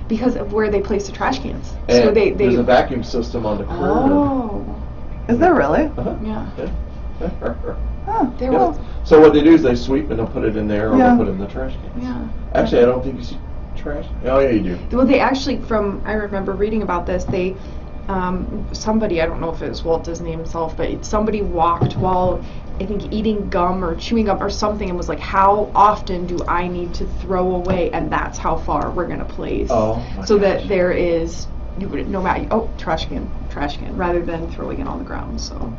Because of where they place the trash cans. And So they there's a vacuum system on the curb. Oh. Is there really? Uh-huh. Yeah. Huh. There Yeah. was. So what they do is they sweep and they'll put it in there or Yeah. they'll put it in the trash cans. Yeah. Actually, I don't think you see trash. Oh, yeah, you do. Well, they actually, I remember reading about this, they, somebody, I don't know if it was Walt Disney himself, but somebody walked while, I think, eating gum or chewing gum or something and was like, how often do I need to throw away? And that's how far we're going to place. Oh, my so gosh. that there is, you would, no matter, trash can, rather than throwing it on the ground. So,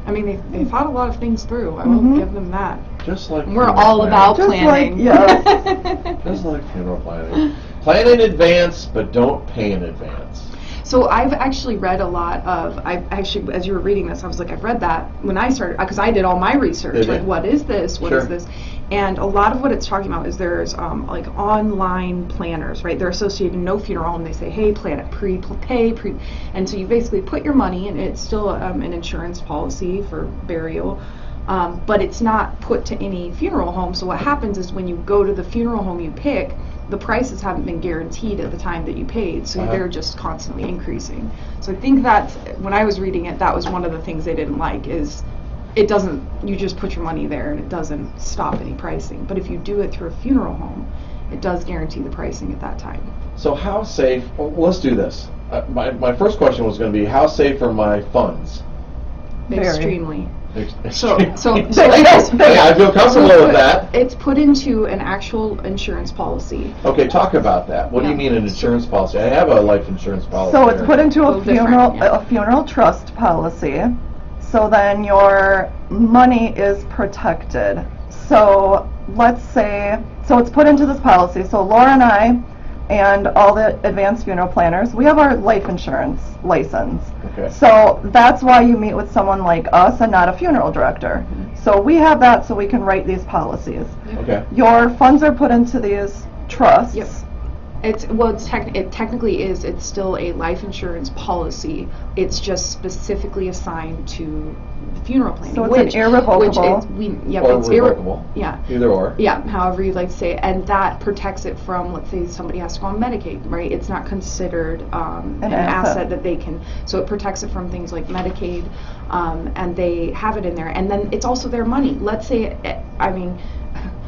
I mean, they've thought a lot of things through. I will give them that. Just like We're funeral all planning. about Just planning. like, yes. Just like funeral planning. Plan in advance, but don't pay in advance. So I've actually read a lot of, as you were reading this, I was like, I've read that when I started, because I did all my research, Did you? like what is this, what is Sure. this? And a lot of what it's talking about is there's like online planners, right? They're associated with No Funeral Home. They say, hey, plan it, pre. And so you basically put your money, and it's still an insurance policy for burial, but it's not put to any funeral home. So what happens is when you go to the funeral home you pick, the prices haven't been guaranteed at the time that you paid, so Uh-huh. they're just constantly increasing. So I think that's, when I was reading it, that was one of the things they didn't like, is it doesn't, you just put your money there and it doesn't stop any pricing. But if you do it through a funeral home, it does guarantee the pricing at that time. So how safe, well, let's do this. My first question was going to be, how safe are my funds? Very. Extremely. So Hey, it's- I feel comfortable with that. It's put into an actual insurance policy. Okay, talk about that. What do you Yeah. mean an insurance policy? I have a life insurance policy. So it's put into a Little different, funeral yeah. a funeral trust policy. So then your money is protected. So let's say, so it's put into this policy. So Laura and I and all the advanced funeral planners, we have our life insurance license. Okay. So that's why you meet with someone like us and not a funeral director. So we have that so we can write these policies. Okay. Your funds are put into these trusts. Yep. It technically is. It's still a life insurance policy. It's just specifically assigned to funeral planning. So it's an irrevocable. Or it's revocable. Yeah. Either or. Yeah, however you'd like to say it. And that protects it from, let's say somebody has to go on Medicaid, right? It's not considered an asset that they can, so it protects it from things like Medicaid, and they have it in there. And then it's also their money. Let's say,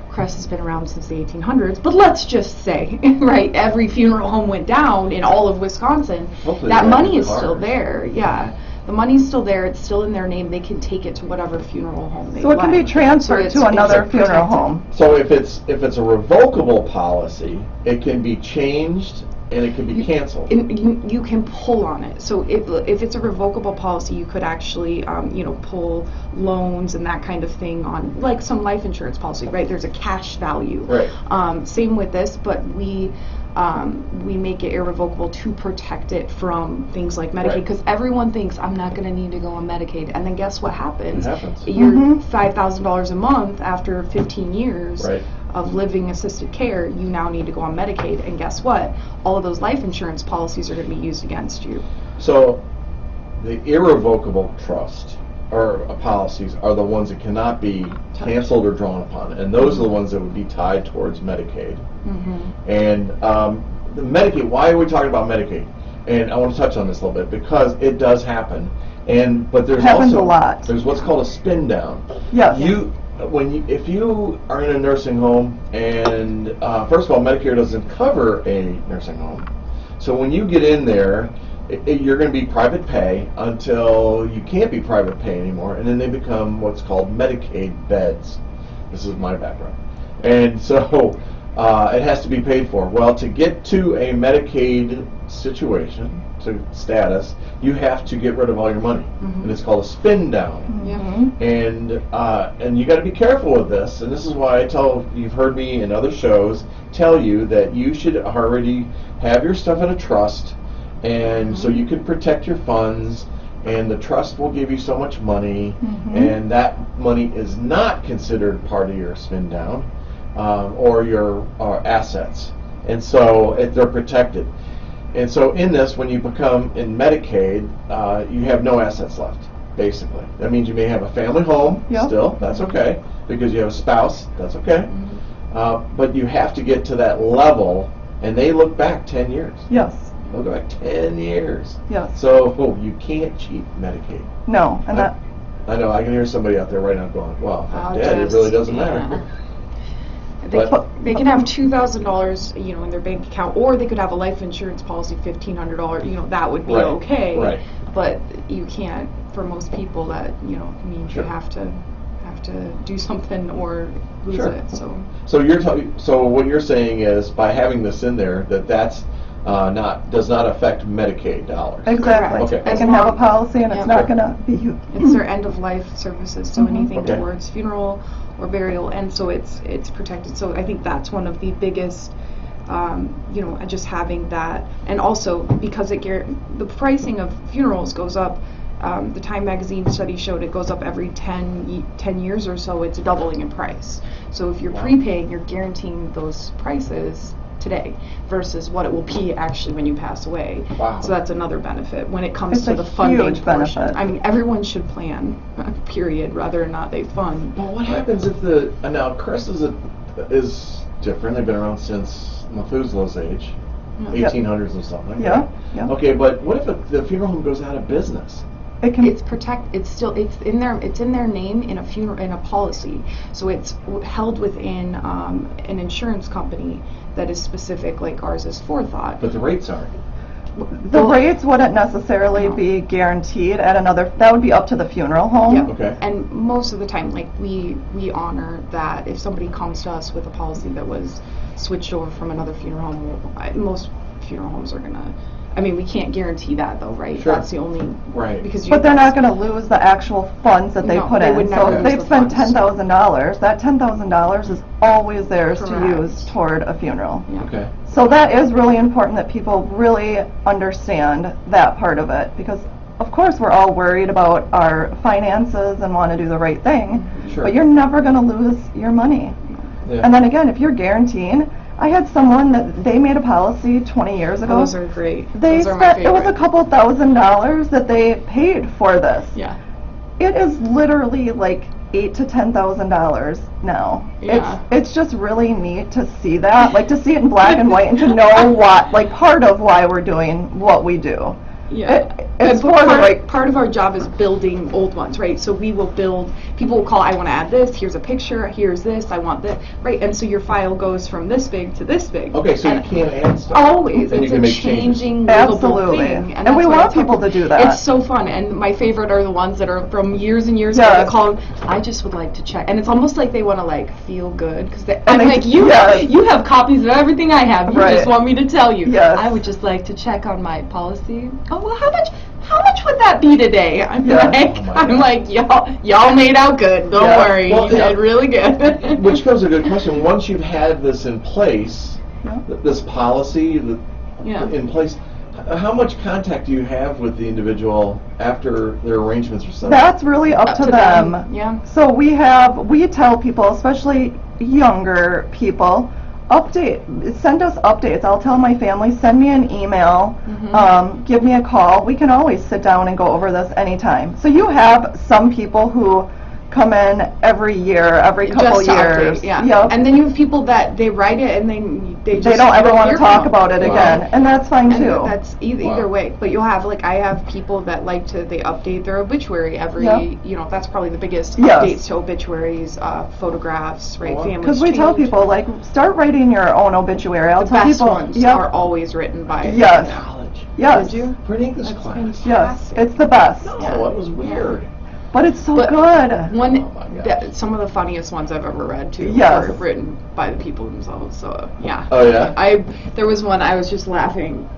Cress has been around since the 1800s, but let's just say, right, every funeral home went down in all of Wisconsin. Hopefully That they money have is still cars. there, yeah. The money's still there, it's still in their name, they can take it to whatever funeral home they So it can be like. transferred So to another it's funeral protected. home. So if it's a revocable policy, it can be changed and it can be canceled. You can pull on it. So if it's a revocable policy, you could actually, pull loans and that kind of thing on, like some life insurance policy, right? There's a cash value. Right. Same with this, but we make it irrevocable to protect it from things like Medicaid, Right. because everyone thinks I'm not going to need to go on Medicaid, and then guess what happens? It happens. You're Mhm. $5,000 a month after 15 years. Right. Of living assisted care, you now need to go on Medicaid, and guess what? All of those life insurance policies are going to be used against you. So the irrevocable trust or policies are the ones that cannot be canceled or drawn upon, and those are the ones that would be tied towards Medicaid. And the Medicaid, why are we talking about Medicaid? And I want to touch on this a little bit because it does happen. But there's Happens also a lot. There's what's called a spin down. Yes. If you are in a nursing home, and first of all, Medicare doesn't cover a nursing home, so when you get in there, you're going to be private pay until you can't be private pay anymore, and then they become what's called Medicaid beds. This is my background, and so it has to be paid for. Well, to get to a Medicaid situation, to status, you have to get rid of all your money, and it's called a spin down. And you got to be careful with this. And this is why you've heard me in other shows tell you that you should already have your stuff in a trust, and so you can protect your funds. And the trust will give you so much money, and that money is not considered part of your spin down or your assets, and so they're protected. And so in this, when you become in Medicaid, you have no assets left, basically. That means you may have a family home still, that's okay, because you have a spouse, that's okay. But you have to get to that level, and they look back 10 years. Yes. They'll go back 10 years. Yes. So you can't cheat Medicaid. No, and that. I know, I can hear somebody out there right now going, well, if I'm dead, it really doesn't matter. They can have $2,000, in their bank account, or they could have a life insurance policy, $1,500. That would be okay. Right. But you can't. For most people, that means you have to do something or lose it. So what you're saying is, by having this in there, that's does not affect Medicaid dollars. Exactly. Okay. They can have a policy, and it's not going to be you. It's their end of life services, so anything towards funeral or burial, and so it's protected. So I think that's one of the biggest, just having that, and also because the pricing of funerals goes up. The Time magazine study showed it goes up every 10 years or so. It's doubling in price. So if you're prepaying, you're guaranteeing those prices today versus what it will be actually when you pass away. Wow. So that's another benefit when it comes It's to a the funding huge portion. benefit. I mean, everyone should plan, period, whether or not they fund. Well, what happens if now Cress is different. They've been around since Methuselah's age, 1800s or something. Yeah. Okay, but what if the funeral home goes out of business? It's in their name in a policy, so it's held within an insurance company that is specific, like ours is Forethought. But the rates aren't. The rates wouldn't necessarily be guaranteed at another. That would be up to the funeral home. Yeah. Okay. And most of the time, like we honor that if somebody comes to us with a policy that was switched over from another funeral home, most funeral homes are gonna. I mean, we can't guarantee that, though, right? Sure. That's the only because. But they're not going to lose the actual funds that they put they in. would So never if lose they've the spent funds. $10,000, that $10,000 is always theirs to Correct. use toward a funeral. Yeah. Okay. So that is really important that people really understand that part of it, because of course we're all worried about our finances and want to do the right thing, Sure. but you're never going to lose your money. Yeah. And then again, if you're guaranteeing, I had someone that they made a policy 20 years ago. Those are great. They Those are my spent, it was a favorite. couple $1,000s that they paid for this. Yeah. It is literally like $8,000 to $10,000 now. Yeah. It's just really neat to see that, like to see it in black and white and to know what, like part of why we're doing what we do. Yeah. It's But for the right. part of our job is building old ones, right? So we will build, people will call, I want to add this, here's a picture, here's this, I want this, right? And so your file goes from this big to this big. Okay, so And you can't add stuff. always. And you It's can a make changes. changing, livable Absolutely. thing. And we that's what want I tell people to do that. It's so fun. And my favorite are the ones that are from years and years Yes. ago. They call them, I just would like to check. And it's almost like they want to like feel good. Because And I'm they- like, you have copies of everything I have. You Right. just want me to tell you. Yes. I would just like to check on my policy. Oh, well, how much would that be today? I'm Yes. like, Oh my I'm God. like, y'all made out good. Don't Yeah. worry. Well, You did really good. Which comes a good question. Once you've had this in place, this policy Yeah. in place, how much contact do you have with the individual after their arrangements are set? That's really up to them. Yeah. So we tell people, especially younger people, send us updates. I'll tell my family, send me an email, give me a call. We can always sit down and go over this anytime. So you have some people who come in every year, every couple Just to years. update, yeah. Yep. And then you have people that they write it and they just They don't ever want to hear talk from about it them. again, and that's fine And too. that's either way. But you'll have I have people that they update their obituary every. Yep. That's probably the biggest Yes. updates to obituaries, photographs, right? Wow. Families. Because we tell change. people, start writing your own obituary. I'll the tell best people. ones Yep. are always written by. Yes. College. Yes. Did you? For an English That's class. fantastic. Yes. It's the best. No, it was weird. But it's so But good. One, Oh my gosh. some of the funniest ones I've ever read too Yes. were written by the people themselves. So yeah. Oh, yeah? There was one I was just laughing.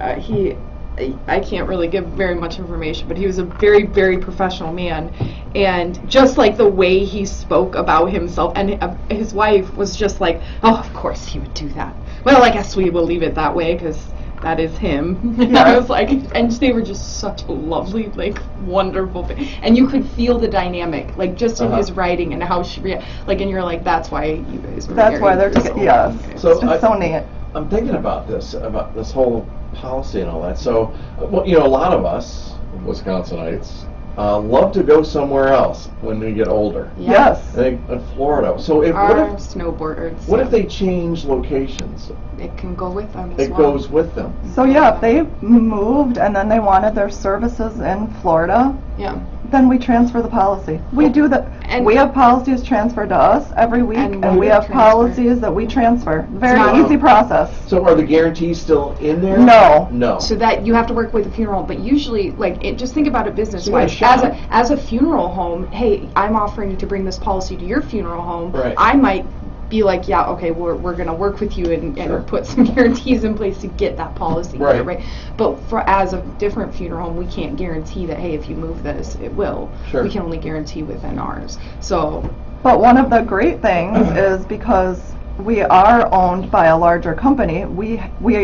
I can't really give very much information, but he was a very, very professional man, and just like the way he spoke about himself, and his wife was just like, oh, of course he would do that. Well, I guess we will leave it that way because that is him. And I was like, and they were just such a lovely, like, wonderful thing. And you could feel the dynamic, like, just in his writing and how she like, and you're like, that's why you guys were That's why they're married for together. so Yes. long. So It's so neat. I'm thinking about this whole policy and all that. So, well, you know, a lot of us Wisconsinites love to go somewhere else when we get older. Yeah. Yes. I think in Florida. So what Our if snowboarders. what if they change locations? It can go with them as It well. goes with them. So yeah, if they moved and then they wanted their services in Florida, Yeah. then we transfer the policy. We do the. And- We have policies transferred to us every week, And and we we have transfer. policies that we transfer. Very not- easy process. So are the guarantees still in there? No. No. So that you have to work with a funeral, but usually, like, just think about it business-wise. So you got a shot. As a funeral home, hey, I'm offering to bring this policy to your funeral home. Right. I might be like, yeah, okay, we're going to work with you and Sure. put some guarantees in place to get that policy Right. here, right? But as a different funeral home, we can't guarantee that, hey, if you move this, it will. Sure. We can only guarantee within ours. So, But one of the great things is because we are owned by a larger company, we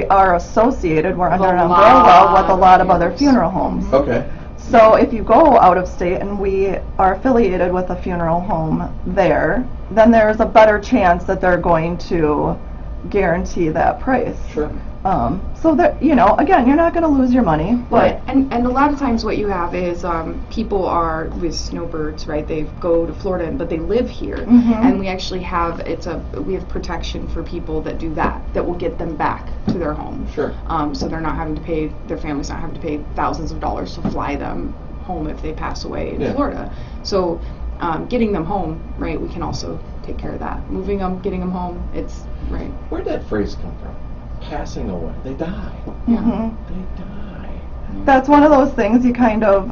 are associated, we're under an a umbrella lot with a lot of of other funerals. funeral homes. Okay. So if you go out of state and we are affiliated with a funeral home there, then there's a better chance that they're going to guarantee that price. Sure. So that, you know, again, you're not going to lose your money, but and a lot of times what you have is people are with snowbirds, right? They go to Florida, but they live here, and we actually have we have protection for people that do that will get them back to their home. Sure. So they're not having to pay, their family's not having to pay thousands of dollars to fly them home if they pass away in Yeah. Florida. So getting them home, right? We can also take care of that. Moving them, getting them home, it's right. Where'd that phrase come from? Passing away. They die. mhm. They die. That's one of those things you kind of,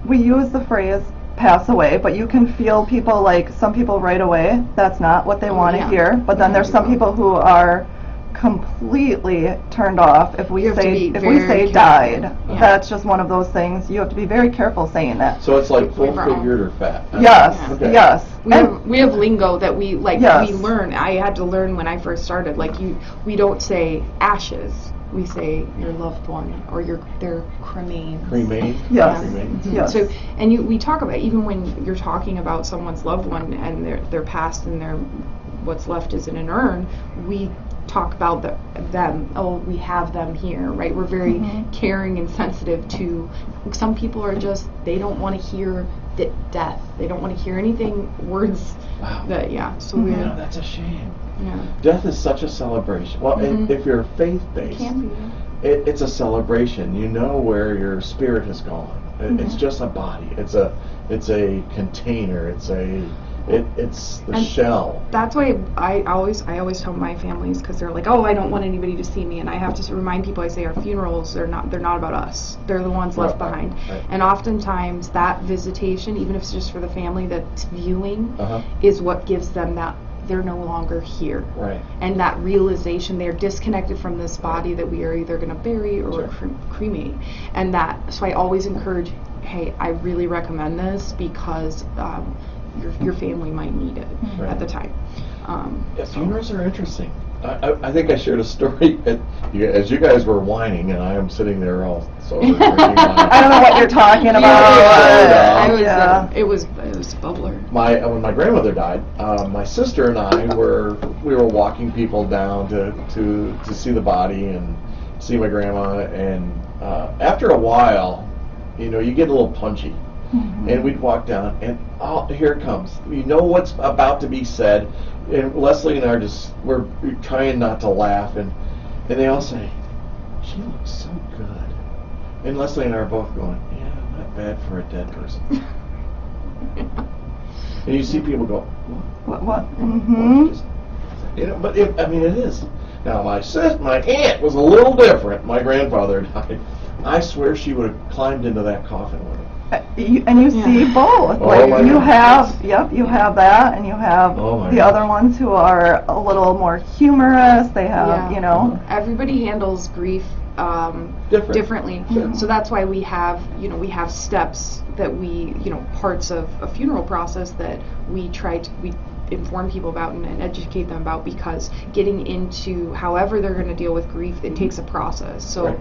we use the phrase pass away, but you can feel people, like some people right away, that's not what they want to yeah. hear, but then there's some people who are completely turned off if we You have to say be if we very say careful. died. Yeah. That's just one of those things you have to be very careful saying that. So it's like We have our own. full-figured or fat? Yes, Okay. yes. We have lingo that we like. Yes. We learn. I had to learn when I first started. Like we don't say ashes. We say your loved one or their cremains. Cremate? Yes. Cremate. Yes. So we talk about, even when you're talking about someone's loved one and they're passed and what's left is in an urn, we talk about them. Oh, we have them here, right? We're very caring and sensitive to. Some people are just, they don't want to hear death. They don't want to hear anything, words. Wow. That So You we're know, that's a shame. yeah. Death is such a celebration. Well, if you're faith-based, Can be. it's a celebration. You know where your spirit has gone. It's just a body. It's a container. It's the And shell. That's why I always tell my families, because they're like, oh, I don't want anybody to see me, and I have to remind people. I say our funerals, they're not about us. They're the ones left Right, behind. right. And oftentimes that visitation, even if it's just for the family that's viewing, Uh-huh. is what gives them that they're no longer here. Right. And that realization they're disconnected from this body that we are either going to bury or Sure. cremate. And so I always encourage, hey, I really recommend this because your family might need it Right. at the time. Yeah, funerals are interesting. I think I shared a story as you guys were whining, and I am sitting there all sober. drinking my- I don't know what you're talking about. Yeah. I was, Yeah. it was bubbler. When my grandmother died, my sister and I were walking people down to see the body and see my grandma, and after a while, you know, you get a little punchy, and we'd walk down, and here it comes. You know what's about to be said, and Leslie and I we're trying not to laugh, and they all say, "She looks so good," and Leslie and I are both going, "Yeah, not bad for a dead person." And you see people go, What? Mm-hmm. you know, but it is. Now my aunt was a little different. My grandfather died. I swear she would have climbed into that coffin with him. And you see both. Oh, Like my you goodness. you have that, and you have Oh, my the gosh. other ones who are a little more humorous. They have, Yeah. Everybody handles grief differently. Sure. So that's why we have steps that we, parts of a funeral process that we inform people about and educate them about, because getting into however they're going to deal with grief, it takes a process. So, Right.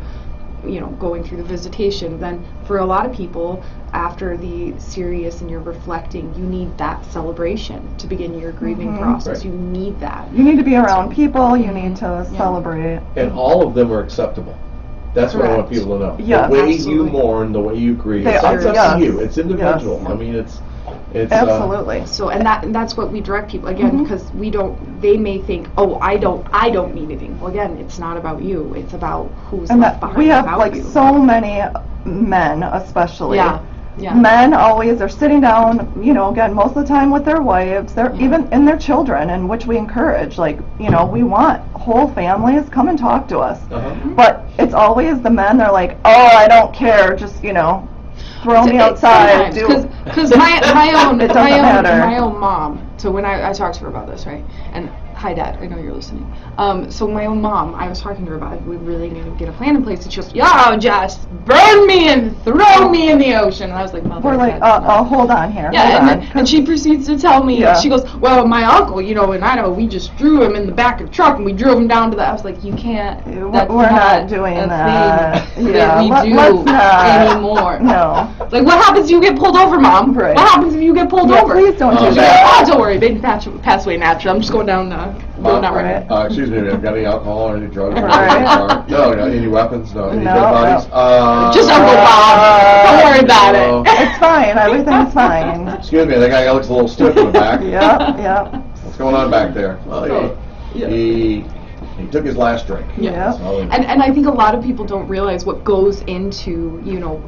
Going through the visitation, then for a lot of people, after the serious and you're reflecting, you need that celebration to begin your grieving process. Right. You need that. You need to be around people. You need to celebrate. And all of them are acceptable. That's what I want Correct. people to know. Yes. The way you Absolutely. mourn, the way you grieve, They it's are, up yes. to you. It's individual. Yes. I mean, it's Absolutely. So and that's what we direct people again, because they may think, oh, I don't need anything. Well, again, it's not about you. It's about who's And left that behind we have without like you. so many men, especially. Yeah. Yeah. Men always are sitting down, again, most of the time with their wives, they're even in their children, and which we encourage. Like, we want whole families, come and talk to us. But it's always the men, they're like, oh, I don't care, just, throw me outside. Because my own mom. So when I talked to her about this, right? And hi, Dad. I know you're listening. So my own mom, I was talking to her about it. We really need to get a plan in place. And she goes, "Yeah, just burn me and throw me in the ocean." And I was like, "Mother." We're like, that's not- hold on here. Yeah, hold on. and she proceeds to tell me, Yeah. she goes, well, my uncle, and I know, we just drew him in the back of the truck and we drove him down to the, I was like, you can't, that's We're not doing a that. thing Yeah, that we do let's not. anymore. No. Like, what happens if you get pulled over, Mom? Right. What happens if you get pulled Yeah, over? please don't do Oh, that. Oh, don't worry, they pass away naturally. I'm just going down right now. Excuse me, got any alcohol or any drugs? Right. No, any weapons? No, any No, dead bodies? Just Uncle Bob. Don't worry about it. It's fine. Everything's fine. Excuse me, that guy looks a little stiff in the back. Yep. What's going on back there? Well, he took his last drink. Yeah. So, And I think a lot of people don't realize what goes into,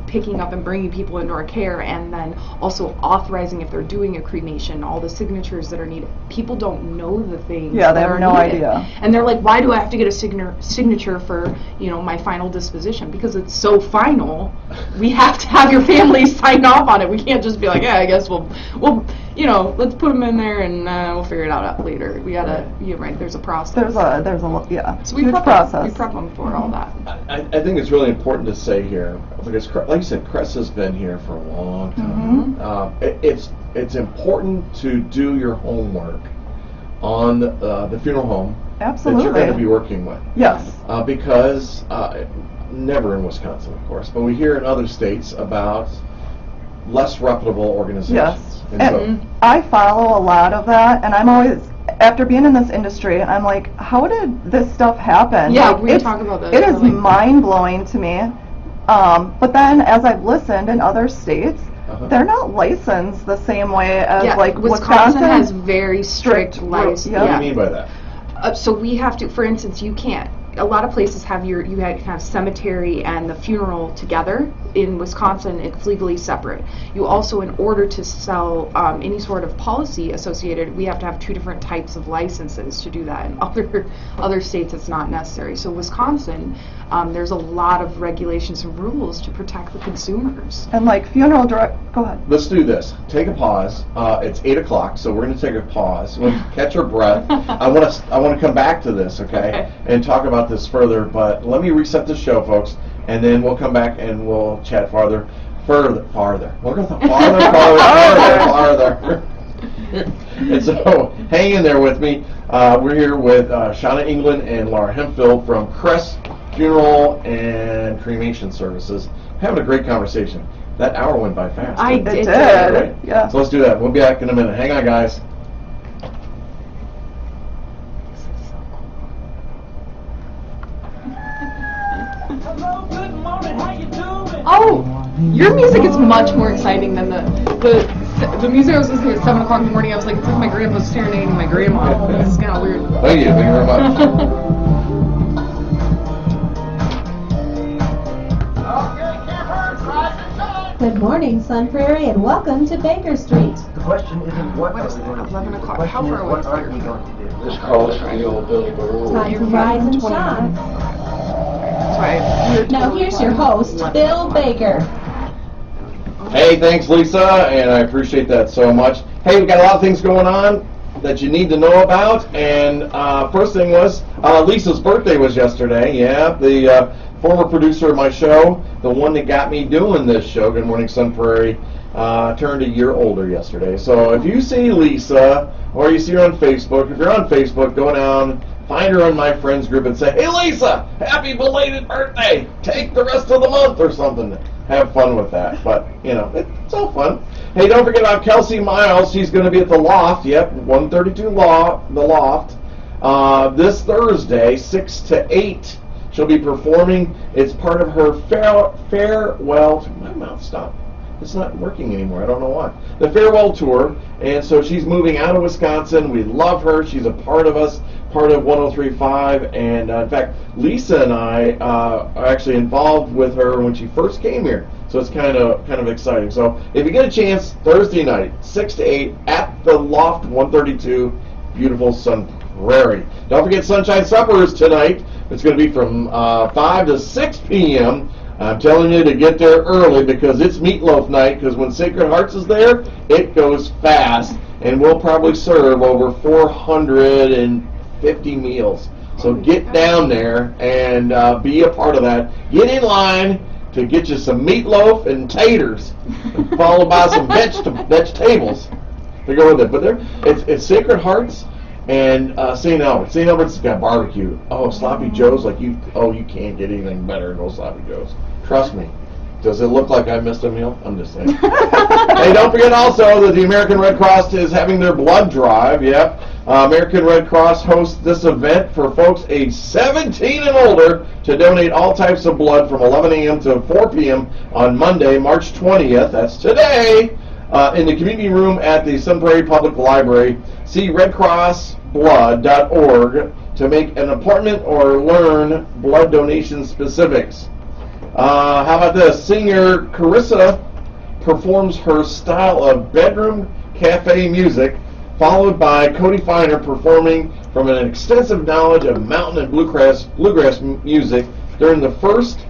picking up and bringing people into our care, and then also authorizing if they're doing a cremation, all the signatures that are needed. People don't know the things Yeah, they that have are no needed. idea. And they're like, why do I have to get a signature for, my final disposition? Because it's so final, we have to have your family sign off on it. We can't just be like, yeah, I guess we'll let's put them in there and we'll figure it out later. We gotta, there's a process. There's a So we huge prep process. We prep them for all that. I think it's really important to say here, because like you said, Cress has been here for a long time. It's important to do your homework on the funeral home Absolutely. that you're going to be working with. Yes. Because never in Wisconsin, of course, but we hear in other states about less reputable organizations. Yes. And And I follow a lot of that, and I'm always, after being in this industry, I'm like, how did this stuff happen? Yeah, Like, we talk about that. It is Like- mind-blowing to me. But then, as I've listened in other states, they're not licensed the same way as like Wisconsin has very strict license. yeah. what do you mean by that? So we have to, for instance, you can't. A lot of places have have cemetery and the funeral together. In Wisconsin, it's legally separate. You also, in order to sell any sort of policy associated, we have to have two different types of licenses to do that. In other states, it's not necessary. So Wisconsin, there's a lot of regulations and rules to protect the consumers. And like funeral go ahead. Let's do this. Take a pause. It's 8 o'clock, so we're going to take a pause. We'll catch our breath. I want to come back to this, okay, and talk about this further. But let me reset the show, folks, and then we'll come back and we'll chat farther. We're going farther. And so, hang in there with me. We're here with Shana England and Laura Hemphill from Cress Funeral and Cremation Services. Having a great conversation. That hour went by fast. I It did. did. Right? Yeah. So let's do that. We'll be back in a minute. Hang on, guys. Oh, your music is much more exciting than the music I was listening at 7 o'clock in the morning. I was like, it's like my grandpa's serenading my grandma. This is kind of weird. Thank you. Thank you very much. Good morning, Sun Prairie, and welcome to Baker Street. The question isn't what What is are we it, going to 11 do. o'clock? The How question far is away what is are it? we going to do. This call is for the old Billy Baroo. Time to rise and shine. That's right. Now here's your host, Bill Baker. Hey, thanks, Lisa, and I appreciate that so much. Hey, we've got a lot of things going on that you need to know about, and first thing was, Lisa's birthday was yesterday. Yeah, the former producer of my show, the one that got me doing this show, Good Morning Sun Prairie, turned a year older yesterday. So if you see Lisa, or you see her on Facebook, if you're on Facebook, go down, find her on my friends group and say, hey Lisa, happy belated birthday, take the rest of the month or something. Have fun with that, but you know, it's all fun. Hey, don't forget about Kelsey Miles. She's going to be at the Loft, yep, 132 the Loft, this Thursday, 6 to 8. She'll be performing. It's part of her farewell, my mouth stopped. It's not working anymore. I don't know why. The farewell tour, and so she's moving out of Wisconsin. We love her. She's a part of us, part of 103.5, and in fact, Lisa and I are actually involved with her when she first came here. So it's kind of exciting. So if you get a chance, Thursday night, 6 to 8 at the Loft 132, beautiful Sun Prairie. Don't forget Sunshine Suppers tonight. It's going to be from 5 to 6 p.m. I'm telling you to get there early because it's meatloaf night, because when Sacred Hearts is there, it goes fast, and we'll probably serve over 450 meals. So get down there and be a part of that. Get in line to get you some meatloaf and taters, followed by some vegetables to go with it. But it's Sacred Hearts and St. Albert. St. Albert's got barbecue. Oh, Sloppy Joe's, you can't get anything better than those Sloppy Joe's. Trust me. Does it look like I missed a meal? I'm just saying. Hey, don't forget also that the American Red Cross is having their blood drive. Yep. American Red Cross hosts this event for folks age 17 and older to donate all types of blood from 11 a.m. to 4 p.m. on Monday, March 20th. That's today. In the community room at the Sun Prairie Public Library. See redcrossblood.org to make an appointment or learn blood donation specifics. How about this? Singer Carissa performs her style of bedroom cafe music, followed by Cody Finer performing from an extensive knowledge of mountain and bluegrass music during the first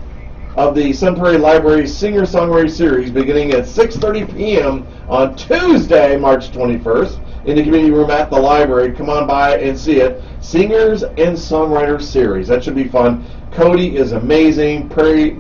of the Sun Prairie Library Singer-Songwriter Series beginning at 6:30 p.m. on Tuesday, March 21st in the community room at the library. Come on by and see it. Singers and Songwriter Series. That should be fun. Cody is amazing. Prairie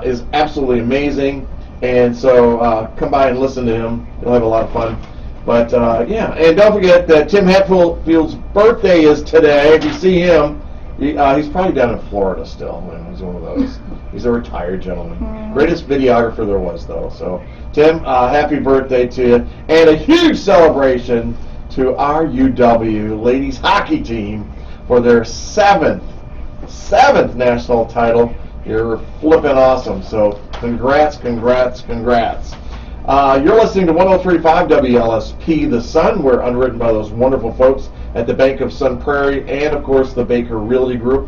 is absolutely amazing. And so come by and listen to him. You'll have a lot of fun. But yeah, and don't forget that Tim Hatfield's birthday is today. If you see him, he's probably down in Florida still. He's one of those. He's a retired gentleman. Greatest videographer there was, though. So, Tim, happy birthday to you. And a huge celebration to our UW ladies hockey team for their seventh national title. You're flipping awesome. So, congrats. You're listening to 103.5 WLSP, The Sun. We're underwritten by those wonderful folks at the Bank of Sun Prairie and, of course, the Baker Realty Group.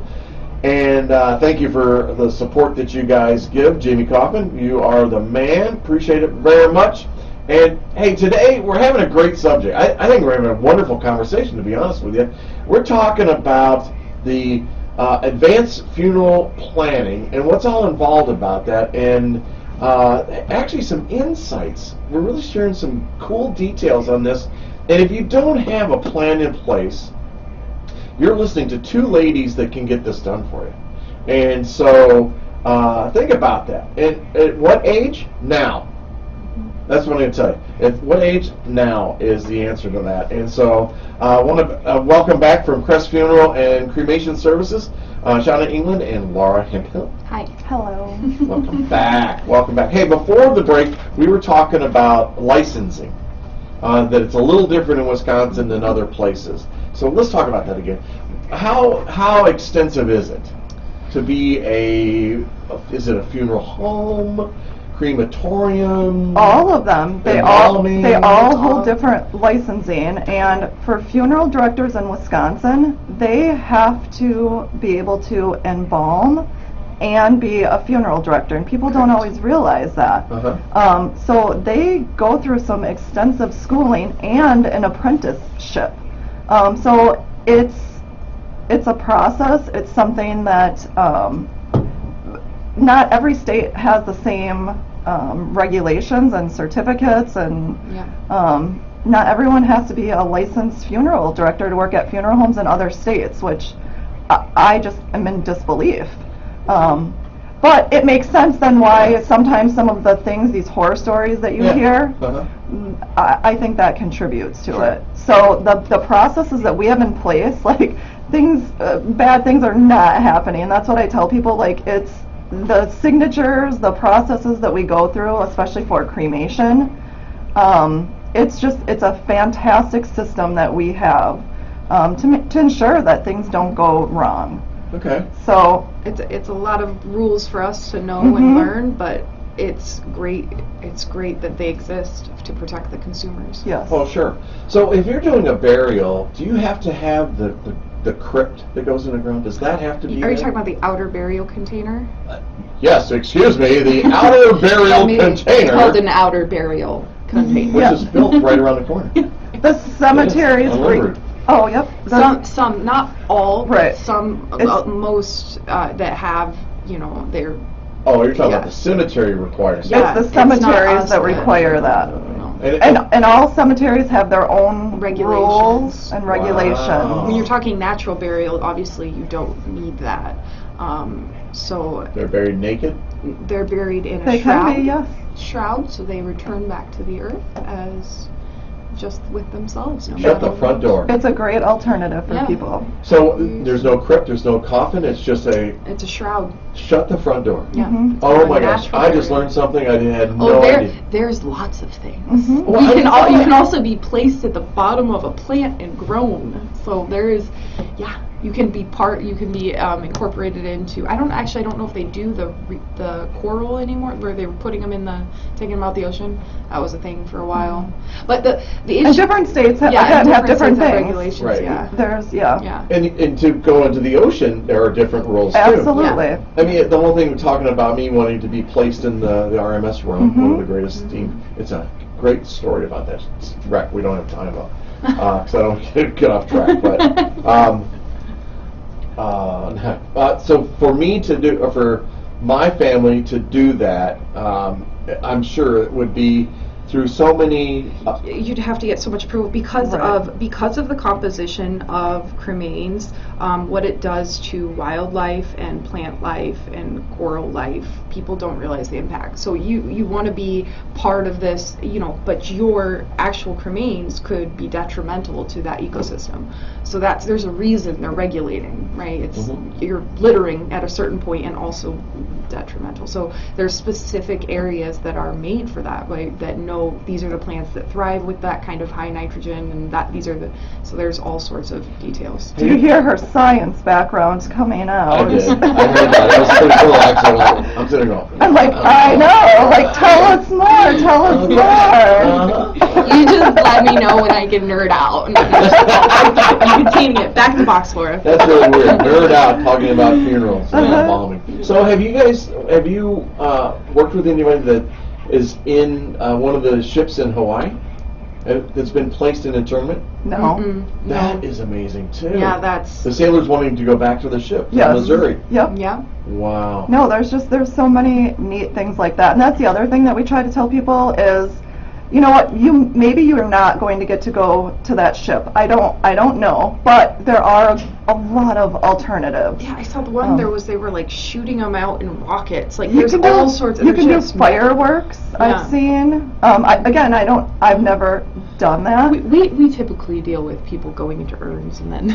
And thank you for the support that you guys give. Jamie Kaufman, you are the man. Appreciate it very much. And, hey, today we're having a great subject. I think we're having a wonderful conversation, to be honest with you. We're talking about the advanced funeral planning and what's all involved about that, and actually some insights. We're really sharing some cool details on this. And if you don't have a plan in place, you're listening to two ladies that can get this done for you. And so think about that. And at what age? Now. That's what I'm going to tell you. At what age? Now is the answer to that. And so I want to welcome back from Cress Funeral and Cremation Services, Shana England and Laura Hemphill. Hi. Hello. Welcome back. Welcome back. Hey, before the break, we were talking about licensing. That it's a little different in Wisconsin than other places. So let's talk about that again. How extensive is it to be is it a funeral home, crematorium? All of them. They all hold different licensing, and for funeral directors in Wisconsin, they have to be able to embalm and be a funeral director, and people don't always realize that. So they go through some extensive schooling and an apprenticeship. So it's a process. It's something that not every state has the same regulations and certificates, and Yeah. not everyone has to be a licensed funeral director to work at funeral homes in other states, which I just am in disbelief. But it makes sense then why sometimes some of the things, these horror stories that you hear, I think that contributes to it. So the processes that we have in place, like things, bad things are not happening. And that's what I tell people, like it's the signatures, the processes that we go through, especially for cremation. It's a fantastic system that we have to ensure that things don't go wrong. Okay. So It's a lot of rules for us to know and learn, but it's great that they exist to protect the consumers. yes. Oh, sure. So if you're doing a burial, do you have to have the crypt that goes in the ground? Does that have to be Are you there? talking about the outer burial container? Yes, excuse me, the outer burial Maybe It's container, called an outer burial container. which is built right around the corner. The cemeteries. Yes, unlimited. Oh, yep. Some, not all, Right. but some, It's- most that have, their. Oh, you're talking Yeah. about the cemetery requires Yeah. that. It's it's the not cemeteries us that that- require that. And And all cemeteries have their own Regulations. rules and Wow. regulations. When you're talking natural burial, obviously you don't need that. So they're buried naked? they're buried in a They shroud. can be, yes. Shroud, so they return back to the earth as just with themselves. no Shut the matter front what. door. It's a great alternative for Yeah. people. So there's no crypt, there's no coffin, it's just a It's a shroud. shut the front door. Yeah. Mhm. It's Oh a my gosh, natural I just burial. learned something I had no idea. There's lots of things. Mhm. Well, You I can didn't you know can that. also be placed at the bottom of a plant and grown. So there is, you can be incorporated into. I don't know if they do the coral anymore, where they were putting them taking them out the ocean. That was a thing for a while. But the And issue, different states have, yeah, have different states have things. regulations. Right. Yeah. There's, Yeah. And to go into the ocean, there are different rules too. Absolutely. I mean, the whole thing talking about me wanting to be placed in the RMS room, one of the greatest steam. It's a great story about that wreck. We don't have time about because I don't get off track. But so for me to do, or for my family to do that, I'm sure it would be through so many. You'd have to get so much approval because Right. of the composition of cremains, what it does to wildlife and plant life and coral life. People don't realize the impact. So you want to be part of this, but your actual cremains could be detrimental to that ecosystem. So there's a reason they're regulating, right? It's you're littering at a certain point and also detrimental. So there's specific areas that are made for that, right? That know these are the plants that thrive with that kind of high nitrogen, and so there's all sorts of details. Do you hear her science background coming out? I did. I heard that. It was pretty cool, actually. I'm sitting off. I'm like, I know. Like, tell us more. Tell us more. You just let me know when I can nerd out. And I'm containing it. Back to the box, Laura. That's really weird. Nerd out talking about funerals and embalming. So have you worked with anybody that is in one of the ships in Hawaii that's been placed in internment? No. Mm-mm, That no. is amazing too. Yeah, that's. The sailors wanting to go back to the ship in Yes. Missouri. Yep. Yeah. Wow. No, there's so many neat things like that. And that's the other thing that we try to tell people is, you know what, maybe you're not going to get to go to that ship. I don't know, but there are a lot of alternatives. Yeah, I saw the one. They were like shooting them out in rockets. Like You there's can all do, sorts. You can do just- fireworks. Yeah. I've seen. I've never done that. We typically deal with people going into urns and then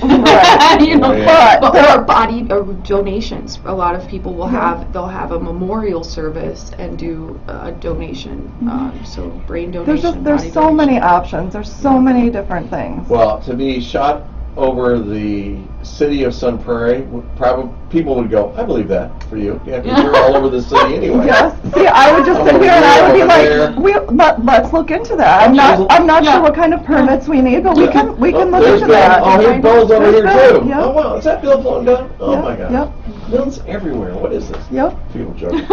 Right. But or body or donations. A lot of people will they'll have a memorial service and do a donation. So brain donation. There's body so donation. many options. There's so many different things. Well, to be shot over the city of Sun Prairie, probably people would go, I believe that for you. Yeah, because you're all over the city anyway. Yes. See, I would just sit here and I would be like, let's look into that. I'm not sure what kind of permits we need, but we can look There's into Bill. that. Oh, here's Bill's over here There's Bill, too. yep. Oh wow, is that Bill floating down? Oh Yep, my God. Yep. Bill's everywhere. What is this? Yep. People joking.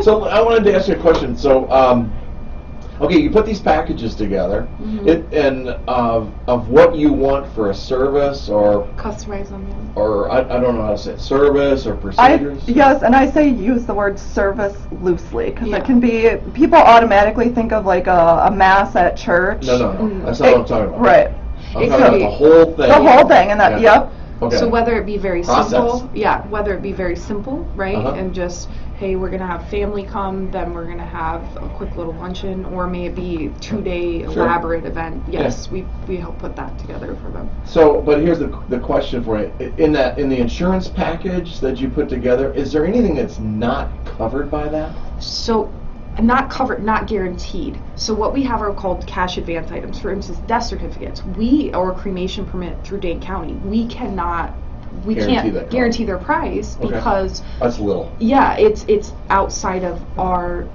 So I wanted to ask you a question. So Okay, you put these packages together, Mm-hmm. and of what you want for a service or Customize them. Yeah. I don't know how to say it, service or procedures. Yes, and I say use the word service loosely because Yeah. it can be, people automatically think of like a mass at church. No, that's not what I'm talking about. Right. I'm It talking could about be- the whole thing. The whole thing, and that, Yeah. yep. Okay. So whether it be very Process. simple, whether it be very simple, right, Uh-huh. and just, hey, we're gonna have family come, then we're gonna have a quick little luncheon, or maybe 2-day Sure. elaborate event. Yes, we help put that together for them. So, but here's the question for you: in the insurance package that you put together, is there anything that's not covered by that? So, not covered, not guaranteed. So what we have are called cash advance items. For instance, death certificates. Or cremation permit through Dane County. We can't Guarantee that guarantee their price Okay. because That's little. yeah, it's outside of our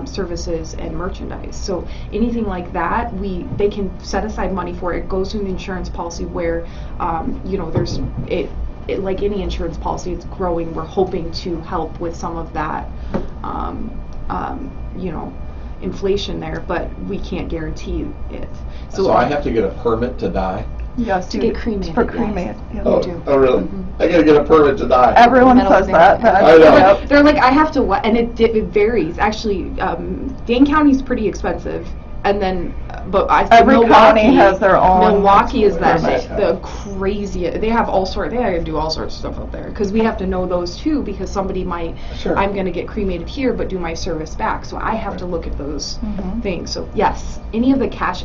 services and merchandise. So anything like that, they can set aside money for it. It goes through the insurance policy where, there's it like any insurance policy, it's growing. We're hoping to help with some of that, inflation there, but we can't guarantee it. So I have to get a permit to die. Yes, To you- get cremated, For yes. cremated. Yep. Oh. do. Oh, really? Mhm. I gotta get a permit to die. Everyone Metal says that. detector. I know. Yep. They're like, I have to what, and it varies. Actually, Dane County's pretty expensive, and then, but I think Every Milwaukee county has their own. Milwaukee is the permit. craziest. They have all sorts. They gotta do all sorts of stuff up there because we have to know those too. Because somebody might, Sure. I'm gonna get cremated here, but do my service back. So I have to look at those things. So yes, any of the cash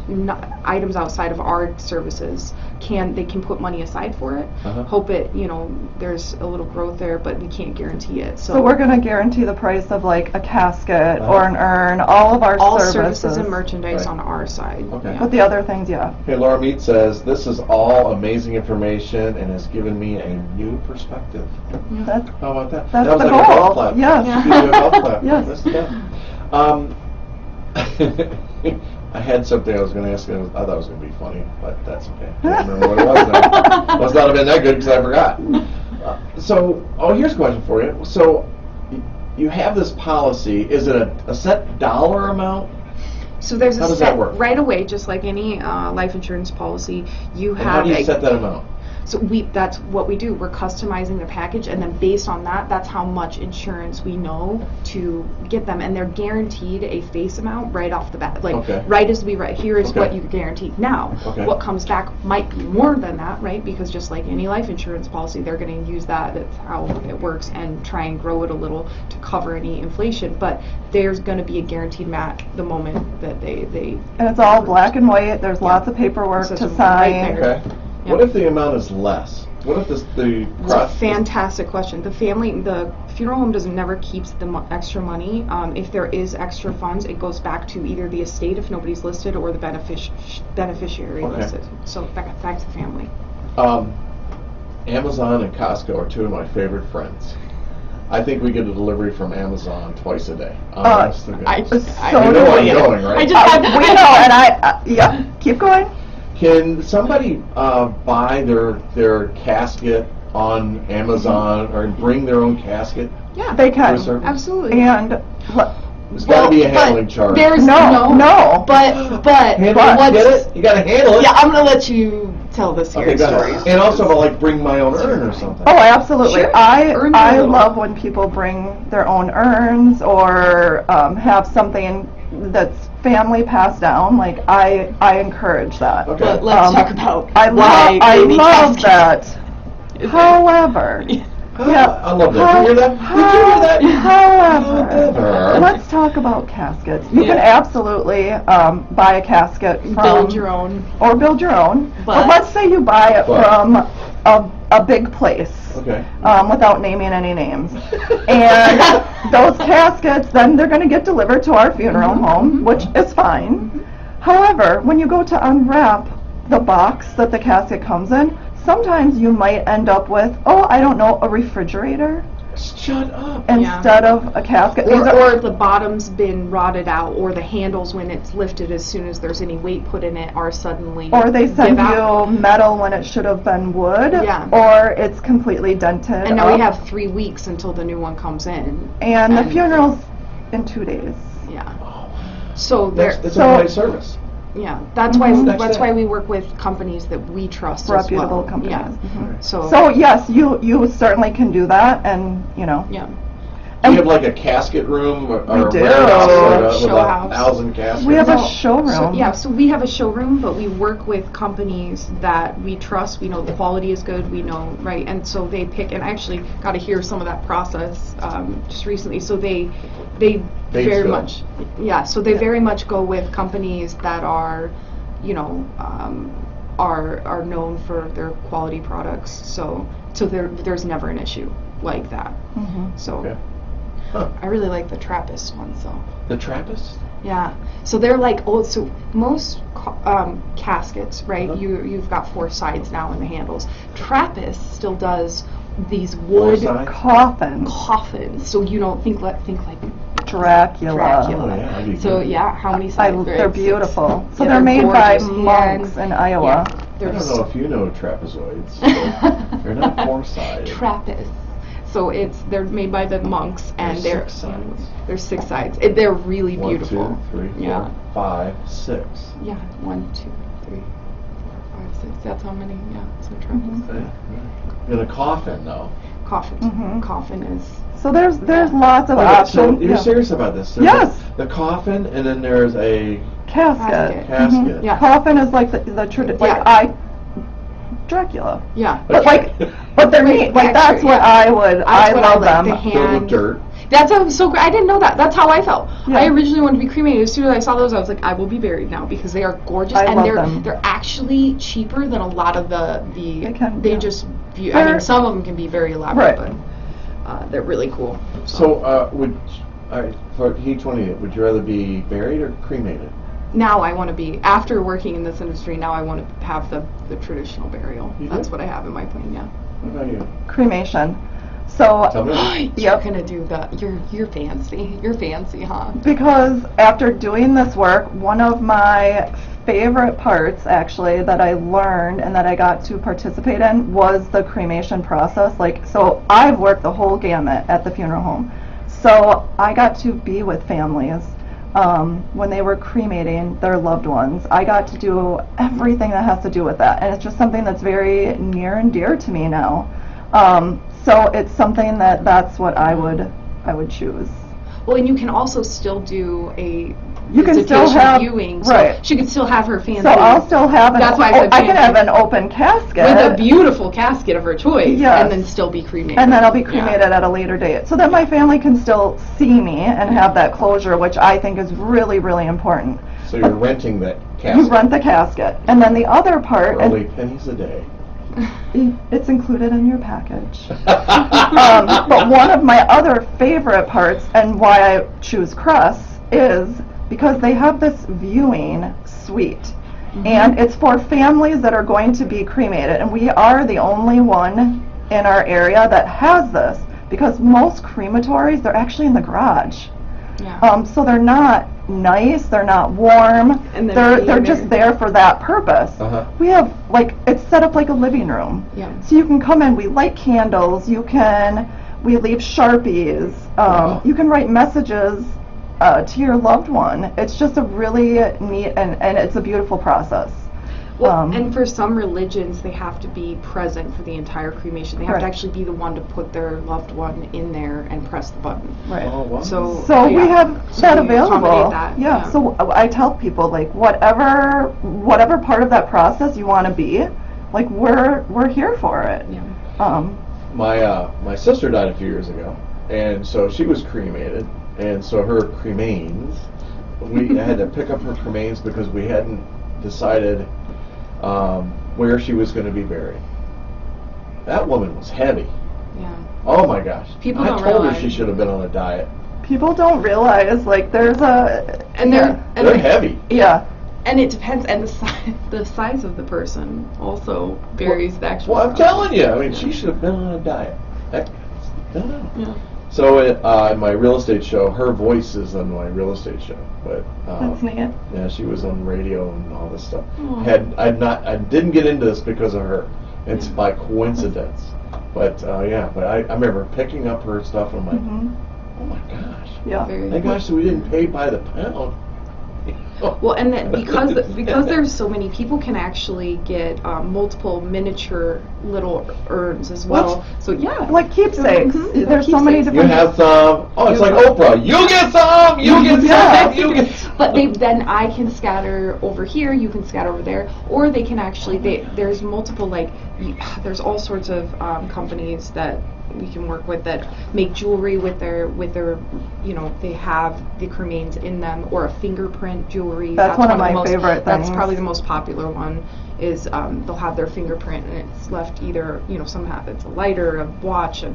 items outside of our services they can put money aside for it. Uh-huh. Hope it, there's a little growth there, but we can't guarantee it. So we're going to guarantee the price of like a casket Uh-huh. or an urn, all of our all services. services and merchandise Right. on our side. Okay. Yeah. But the other things, yeah. Hey, Laura Mead says, this is all amazing information and has given me a new perspective. That's, How about that? That's That was the like a golf goal. clap. Yes. You do a golf clap. Yes. That's good. I had something I was going to ask you. I thought it was going to be funny, but that's okay. I can't remember what it was now. Must not have been that good because I forgot. Here's a question for you. So, you have this policy. Is it a set dollar amount? So there's How a does set that work? right away, just like any life insurance policy. You And have how do you set that amount? So that's what we do. We're customizing the package, and then based on that, that's how much insurance we know to get them, and they're guaranteed a face amount right off the bat. Like Okay. right as we write, here is Okay. what you're guaranteed. Now, Okay. what comes back might be more than that, right? Because just like any life insurance policy, they're going to use that. That's how it works, and try and grow it a little to cover any inflation. But there's going to be a guaranteed match the moment that they and it's all black and white. There's lots of paperwork So to it's right sign. there. Okay. What if the amount is less? What if the It's a fantastic question. The funeral home never keeps the extra money. If there is extra funds, it goes back to either the estate if nobody's listed, or the beneficiary Okay. listed. So back to the family. Amazon and Costco are two of my favorite friends. I think we get a delivery from Amazon twice a day. Honest to goodness. So you do know where I'm we. going, right? I just had to We know, and yeah, keep going. Can somebody buy their casket on Amazon or bring their own casket? Yeah, They can. For a service? absolutely. And There's got to be a but handling charge. There's no. But Handle it, what's- get it? You got to handle it. Yeah, I'm gonna let you tell this Okay, here go story. ahead. And also, about like bring my own urn or something. Oh, absolutely. Sure. I Urns are little. love when people bring their own urns or have something that's family passed down. Like I encourage that. Okay. But let's talk about I why I baby love caskets. that. However, yeah. I love that. Did you hear that? Did you hear that? However, let's talk about caskets. You can absolutely buy a casket from build your own. or build your own. But But- let's say you buy it But- from a big place. Okay. Without naming any names. And those caskets, then they're going to get delivered to our funeral home, which is fine. However, when you go to unwrap the box that the casket comes in, sometimes you might end up with, I don't know, a refrigerator Shut up. instead of a casket. These are- Or the bottom's been rotted out, or the handles, when it's lifted as soon as there's any weight put in it, are suddenly or they send give out. you metal when it should have been wood, Yeah. or it's completely dented And now up. we have 3 weeks until the new one comes in. And the funeral's in 2 days. Yeah. So there, It's a nice service. yeah, that's why Next that's day. why we work with companies that we trust Reputable as well. companies. Yeah. Mhm. So So yes, you certainly can do that, and you know. yeah. Do you have like a casket room or We a do. warehouse with Show house. 1,000 caskets? We have a No, showroom. So, yeah, so we have a showroom, but we work with companies that we trust. We know the quality is good. We know, right? And so they pick. And I actually got to hear some of that process just recently. So they very still. much, yeah. So they very much go with companies that are, you know, are known for their quality products. So there's never an issue like that. Mhm. So Okay. Huh. I really like the Trappist ones though. The Trappist? Yeah, so they're like old. So most caskets, right? Uh-huh. You've got 4 sides now in the handles. Trappist still does these 4 wood sides? Coffin. coffins. So you don't think like Dracula. Dracula. Oh, yeah, that'd be So good. yeah, how many sides? They're Right, 6. beautiful. So Yeah, they're made by gorgeous. monks in Iowa. Yeah, I they're don't know if you know trapezoids. But they're not 4-sided. Trappist. So they're made by the monks, and There's 6 sides. There's 6 sides. They're really 1, beautiful. 2, 3, 4, Yeah. 5, 6. Yeah, 1, 2, 3, 4, 5, 6. That's how many. Yeah, so Trappist. Yeah. In a coffin, though. Coffin. Mhm. Coffin is. So there's lots of Okay, options. so you're Yeah. serious about this? There's Yes. The coffin, and then there's a Casket. casket. Yeah. Coffin is like the Yeah. Dracula. Yeah. But but they're Right, neat. Like extra, that's what yeah. I would. I That's what love like, them. The Filled with hand. dirt. That's so great. I didn't know that. That's how I felt. Yeah. I originally wanted to be cremated. As soon as I saw those, I was like, I will be buried now because they are gorgeous, I and love they're them. they're actually cheaper than a lot of They can, They yeah. just. I mean, They're- some of them can be very elaborate, Right. but they're really cool. So, for each one of you, would you rather be buried or cremated? Now I want to be, after working in this industry, now I want to have the traditional burial. You That's do? what I have in my plan, yeah. What about you? Cremation. So Tell me. You're Yep. gonna do that. You're fancy. You're fancy, huh? because after doing this work, one of my favorite parts actually that I learned and that I got to participate in was the cremation process. Like, so I've worked the whole gamut at the funeral home. So I got to be with families when they were cremating their loved ones. I got to do everything that has to do with that, and it's just something that's very near and dear to me now. So it's something that's what I would choose. Well, and you can also still do a You can still visitation have- viewing. So right. she could still have her fancy. So I'll still have an. That's why I said I can fancy. have an open casket with a beautiful casket of her choice, Yes. and then still be cremated. and then I'll be Yeah. cremated at a later date, so that my family can still see me and have that closure, which I think is really, really important. So you're renting that You casket rent the casket, and then the other for part, only pennies a day. it's included in your package. But one of my other favorite parts, and why I choose Cress, is because they have this viewing suite. And it's for families that are going to be cremated. And we are the only one in our area that has this, because most crematories, they're actually in the garage. Yeah. So they're not nice, they're not warm, And they're just there for that purpose. Uh-huh. We have, like, it's set up like a living room. Yeah. So you can come in, we light candles, we leave Sharpies, Wow. you can write messages to your loved one. It's just a really neat, and it's a beautiful process. Well, and for some religions, they have to be present for the entire cremation. They have Right. to actually be the one to put their loved one in there and press the button. Right. Oh, wow. So So we yeah. have So that we accommodate available. that, Yeah. So I tell people, like, whatever part of that process you want to be, like, we're here for it. Yeah. My sister died a few years ago, and so she was cremated, and so her cremains, we had to pick up her cremains because we hadn't decided where she was going to be buried. That woman was heavy. Yeah. Oh my gosh! People I don't told her realize. she should have been on a diet. People don't realize, like, there's a And they're and They're heavy. yeah. And it depends, and the size of the person also varies the actual. Well, I'm process. telling you. I mean, she should have been on a diet. I don't know. Yeah. So in my real estate show, her voice is on my real estate show, but That's neat. yeah, she was on radio and all this stuff. Aw. I didn't get into this because of her. It's by coincidence. But yeah, but I remember picking up her stuff and I'm like, Mhm. oh my gosh. Yeah. Very Thank gosh we didn't pay by the pound. Well, and then because there's so many, people can actually get multiple miniature little urns as well. So yeah, Like keepsakes. Mhm. There's so many You different. have some. Oh, it's like Oprah. You get some. You get Yeah. some. You get. But then I can scatter over here, you can scatter over there, or they can actually, there's multiple, there's all sorts of companies that we can work with that make jewelry with their, they have the cremains in them, or a fingerprint jewelry. That's one of my the most, favorite That's things. probably the most popular one, is they'll have their fingerprint and it's left either, some have it's a lighter, a watch, a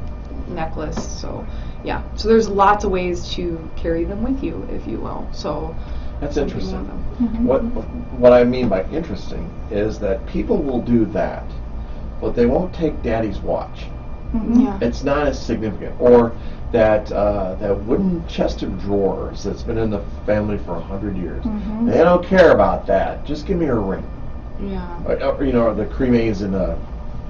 necklace, so yeah. So there's lots of ways to carry them with you, if you will. So That's some people interesting. want them. What I mean by interesting is that people will do that, but they won't take Daddy's watch. Yeah. It's not as significant. Or that wooden chest of drawers that's been in the family for 100 years. They don't care about that. Just give me her ring. Yeah. Or the cremains in a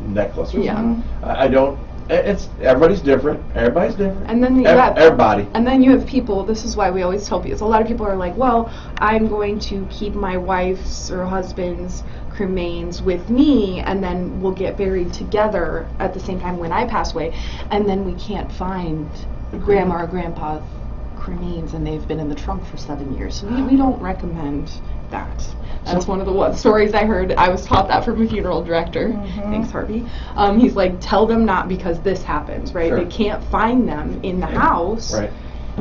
necklace or Yeah. something. I don't. It's everybody's different. Everybody's different. And then everybody. And then you have people, this is why we always tell people, so a lot of people are like, well, I'm going to keep my wife's or husband's cremains with me, and then we'll get buried together at the same time when I pass away, and then we can't find grandma or grandpa's cremains, and they've been in the trunk for 7 years. So we don't recommend that. That's one of the stories I heard. I was taught that from a funeral director. Thanks, Harvey. He's like, tell them not, because this happens, right? Sure. They can't find them in the house. Right.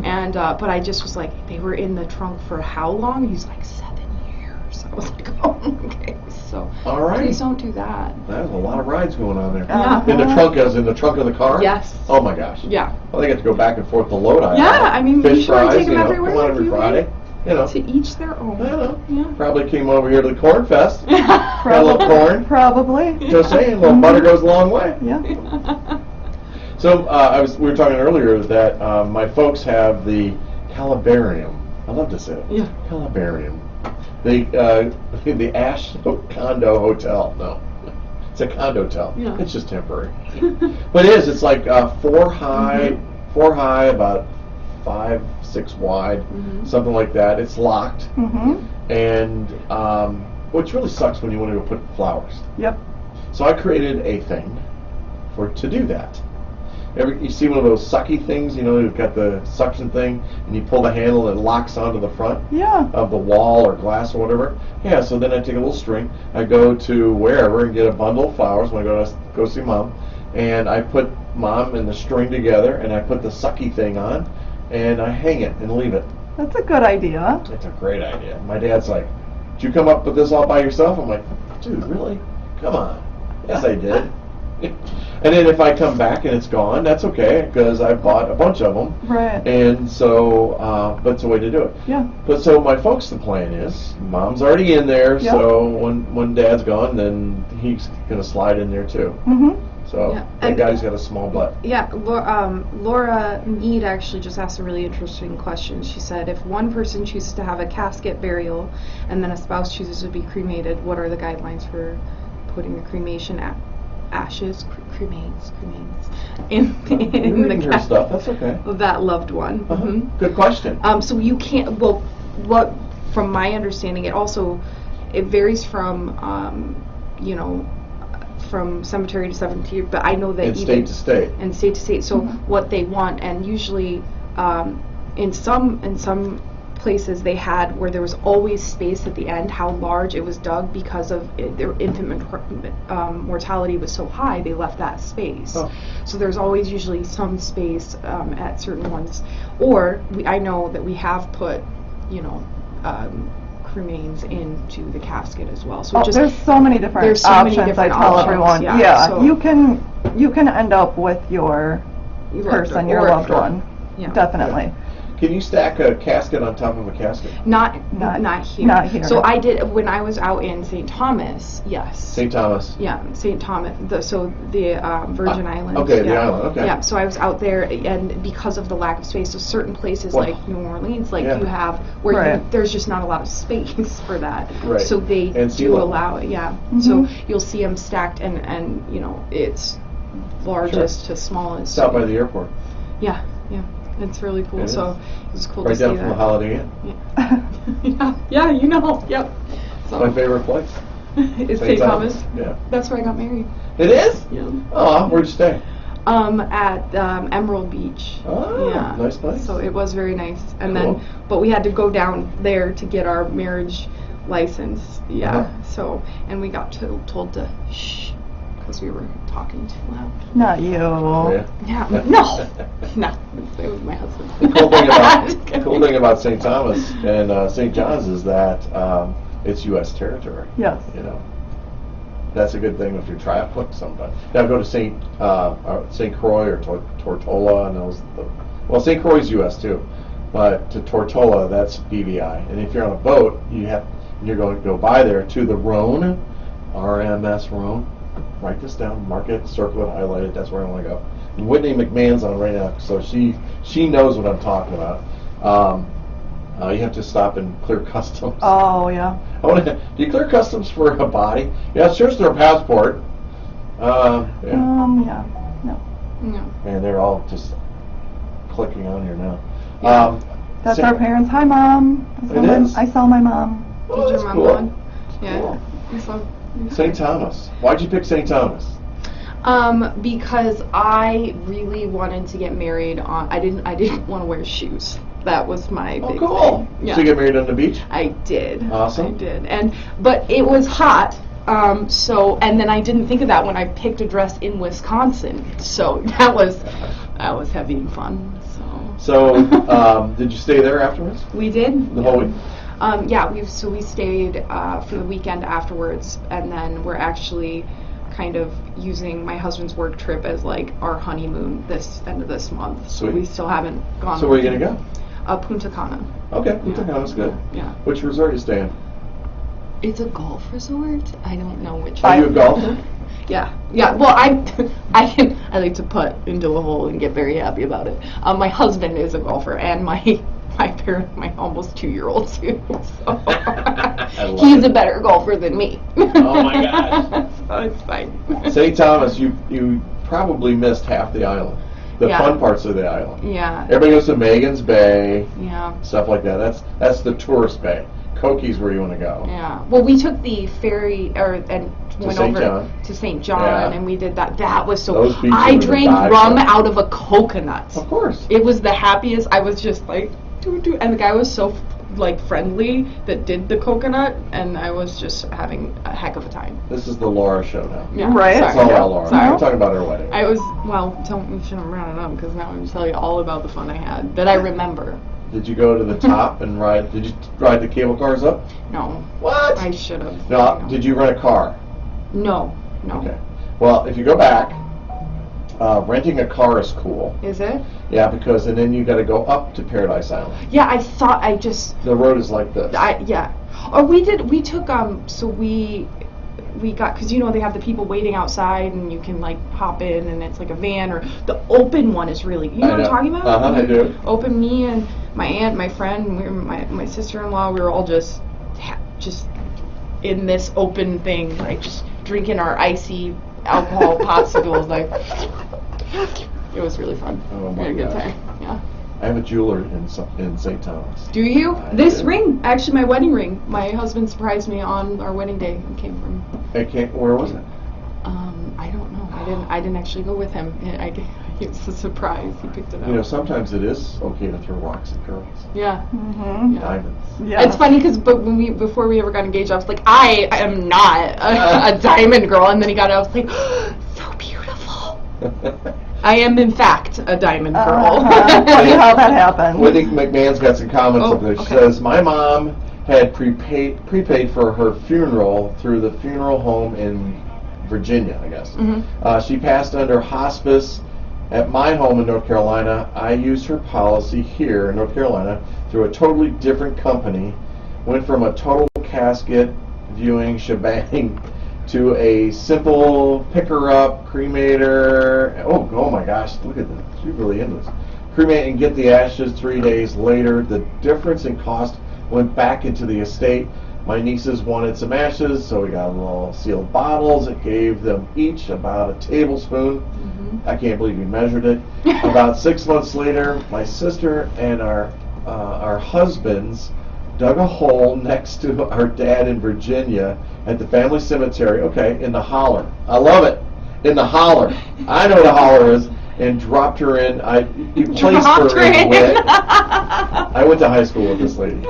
And but I just was like, they were in the trunk for how long? He's like, 7 years. I was like, oh, okay. So All right. please don't do that. There's a lot of rides going on there. Yeah. In the trunk, as in the trunk of the car? Yes. Oh my gosh. Yeah. Well, they get to go back and forth to Lodi. Yeah, I mean, Fish you sure fries, take them everywhere come on if every you Friday. To each their own. I don't know. Yeah. Probably came over here to the Corn Fest. Got a little corn. Probably. Just saying, a little butter goes a long way. Yeah. So we were talking earlier that my folks have the Calabarium. I love to say it. Yeah. Calabarium. The Ash Condo Hotel. No, it's a condo-tel. Yeah. It's just temporary. But it is. It's like 4 high, about 5, 6 wide, something like that. It's locked, and which really sucks when you want to go put flowers. Yep. So I created a thing to do that. You see one of those sucky things, you've got the suction thing, and you pull the handle and it locks onto the front Yeah. of the wall or glass or whatever. Yeah, so then I take a little string, I go to wherever and get a bundle of flowers when I go see Mom, and I put Mom and the string together, and I put the sucky thing on, and I hang it and leave it. That's a good idea. It's a great idea. My dad's like, did you come up with this all by yourself? I'm like, dude, really? Come on. Yes, I did. And then if I come back and it's gone, that's okay, because I bought a bunch of them. Right. And so, but it's a way to do it. Yeah. But so my folks, the plan is, Mom's already in there, Yep. so when Dad's gone, then he's going to slide in there too. So, Yeah. thank And- God he's got a small butt. Yeah, Laura Mead actually just asked a really interesting question. She said, if one person chooses to have a casket burial and then a spouse chooses to be cremated, what are the guidelines for putting the cremation ashes, cremains, in You're the reading her casket stuff, that's okay. of that loved one? Uh-huh. Good question. So you can't, from my understanding, it varies from, from cemetery to cemetery, but I know that And state to state. and state to state. So what they want, and usually in some places they had where there was always space at the end, how large it was dug because of their infant mortality was so high, they left that space. Oh. So there's always usually some space at certain ones. Or I know that we have put, cremains into the casket as well. So There's so many different there's so many options. different I tell options, everyone. yeah, so- you can end up with your person, your loved one. Yeah. Definitely. Can you stack a casket on top of a casket? Not Not here. not here. So I did when I was out in St. Thomas. Yes. St. Thomas. Yeah, St. Thomas. The Virgin Islands. okay, the yeah. island, okay. Yeah, so I was out there, and because of the lack of space, so certain places Well, like New Orleans, like yeah. you have where Right. there's just not a lot of space for that. Right. So they And sea do level. allow it. Yeah. So you'll see them stacked, and it's largest to smallest. It's out by the airport. Yeah. Yeah. It's really cool. It So is. it was cool Right to see down from the that. Holiday Inn. Yeah, you know. Yep. So My favorite place. it's St. Thomas. Yeah. That's where I got married. It is? Yeah. Oh, where'd you stay? At Emerald Beach. Oh, Yeah. nice place. So it was very nice. And Cool. then, but we had to go down there to get our marriage license. Yeah. Uh-huh. So, and we got told to shh because we were talking too loud. Not you. Yeah. Yeah. No. No. It was my husband. The cool thing about St. Thomas and St. John's is that it's U.S. territory. Yes. You know, that's a good thing if you're trafficked sometimes. Now go to St. Croix or Tortola, and well, St. Croix's U.S. too, but to Tortola that's BVI. And if you're on a boat, you're going to go by there to the Rhone, RMS Rhone. Write this down, mark it, circle it, highlight it. That's where I want to go. And Whitney McMahon's on right now, so she knows what I'm talking about. You have to stop and clear customs. Oh, yeah. Do you clear customs for a body? Yeah, it's just their passport. Yeah. Yeah. No. No. And they're all just clicking on here now. That's Sa- our parents. Hi, Mom. It is? I saw my mom. Oh, Did that's your mom cool. go on? Yeah. Cool. So, St. Thomas. Why'd you pick St. Thomas? because I really wanted to get married on. I didn't want to wear shoes. That was my Oh, big cool. thing. Yeah. So you get married on the beach? I did. Awesome. I did. But it was hot. And then I didn't think of that when I picked a dress in Wisconsin. So that was heavy and fun. So, did you stay there afterwards? We did. The whole week? Yeah, we stayed for the weekend afterwards, and then we're actually kind of using my husband's work trip as like our honeymoon this end of this month. So Sweet. we still haven't gone. So where are you going to go? Punta Cana. Okay, Punta Cana's good. Yeah. Which resort are you staying? It's a golf resort. I don't know which. Are you a golfer? Yeah. Well, I like to putt into a hole and get very happy about it. My husband is a golfer, and my almost 2-year-old too. So he's a better golfer than me. Oh my gosh. So it's fine. St. Thomas, you probably missed half the island. The Yeah. fun parts of the island. Yeah. Everybody goes to Megan's Bay, Yeah. stuff like that. That's the tourist bay. Koki's where you want to go. Yeah. Well, we took the ferry and went St. over John. to St. John, Yeah. and we did that. That was so. Those beaches I were the drank dive rum bar. out of a coconut. Of course. It was the happiest. I was just like, doo-doo. And the guy was so like friendly that did the coconut, and I was just having a heck of a time. This is the Laura show now. Yeah. Right. It's Sorry. all about Laura. Sorry. We're talking about her wedding. I was we shouldn't round it up because now I'm going to tell you all about the fun I had that I remember. Did you go to the top and ride? Did you ride the cable cars up? No, What? I should have. No. Did you rent a car? No. Okay. Well, if you go back, renting a car is cool. Is it? Yeah, because and then you got to go up to Paradise Island. Yeah, I thought I just. The road is like this. Yeah. Or we took so we got, because they have the people waiting outside and you can like hop in and it's like a van, or the open one is really, you know what I'm talking about? I do. Open, me and my aunt, my friend, and we were my sister-in-law, we were all just in this open thing, like just drinking our icy alcohol popsicles, like it was really fun. Oh We my had a good gosh. time. Yeah. I have a jeweler in St. Thomas. Do you? I This do. ring, actually my wedding ring, my husband surprised me on our wedding day. It came from, Where was it? I don't know. I didn't actually go with him. It was a surprise. He picked it up. Sometimes it is okay to throw rocks at girls. Yeah. Mm-hmm. Yeah. Diamonds. Yeah. It's funny because before we ever got engaged, I was like, I am not a diamond girl. And then he got it, I was like, so beautiful. I am, in fact, a diamond girl. Funny how that happened. Whitney McMahon's got some comments Oh, up there. She okay. says, my mom had prepaid for her funeral through the funeral home in Virginia, I guess. Mm-hmm. She passed under hospice at my home in North Carolina. I used her policy here in North Carolina through a totally different company. Went from a total casket viewing shebang to a simple pick her up, cremate her. Oh my gosh, look at this. She's really into this. Cremate and get the ashes 3 days later. The difference in cost went back into the estate. My nieces wanted some ashes, so we got little sealed bottles. It gave them each about a tablespoon. I can't believe we measured it. About 6 months later, my sister and our husbands dug a hole next to our dad in Virginia at the family cemetery. Okay, in the holler. I love it. In the holler. I know what a holler is. And dropped her in. You placed her in wet. I went to high school with this lady.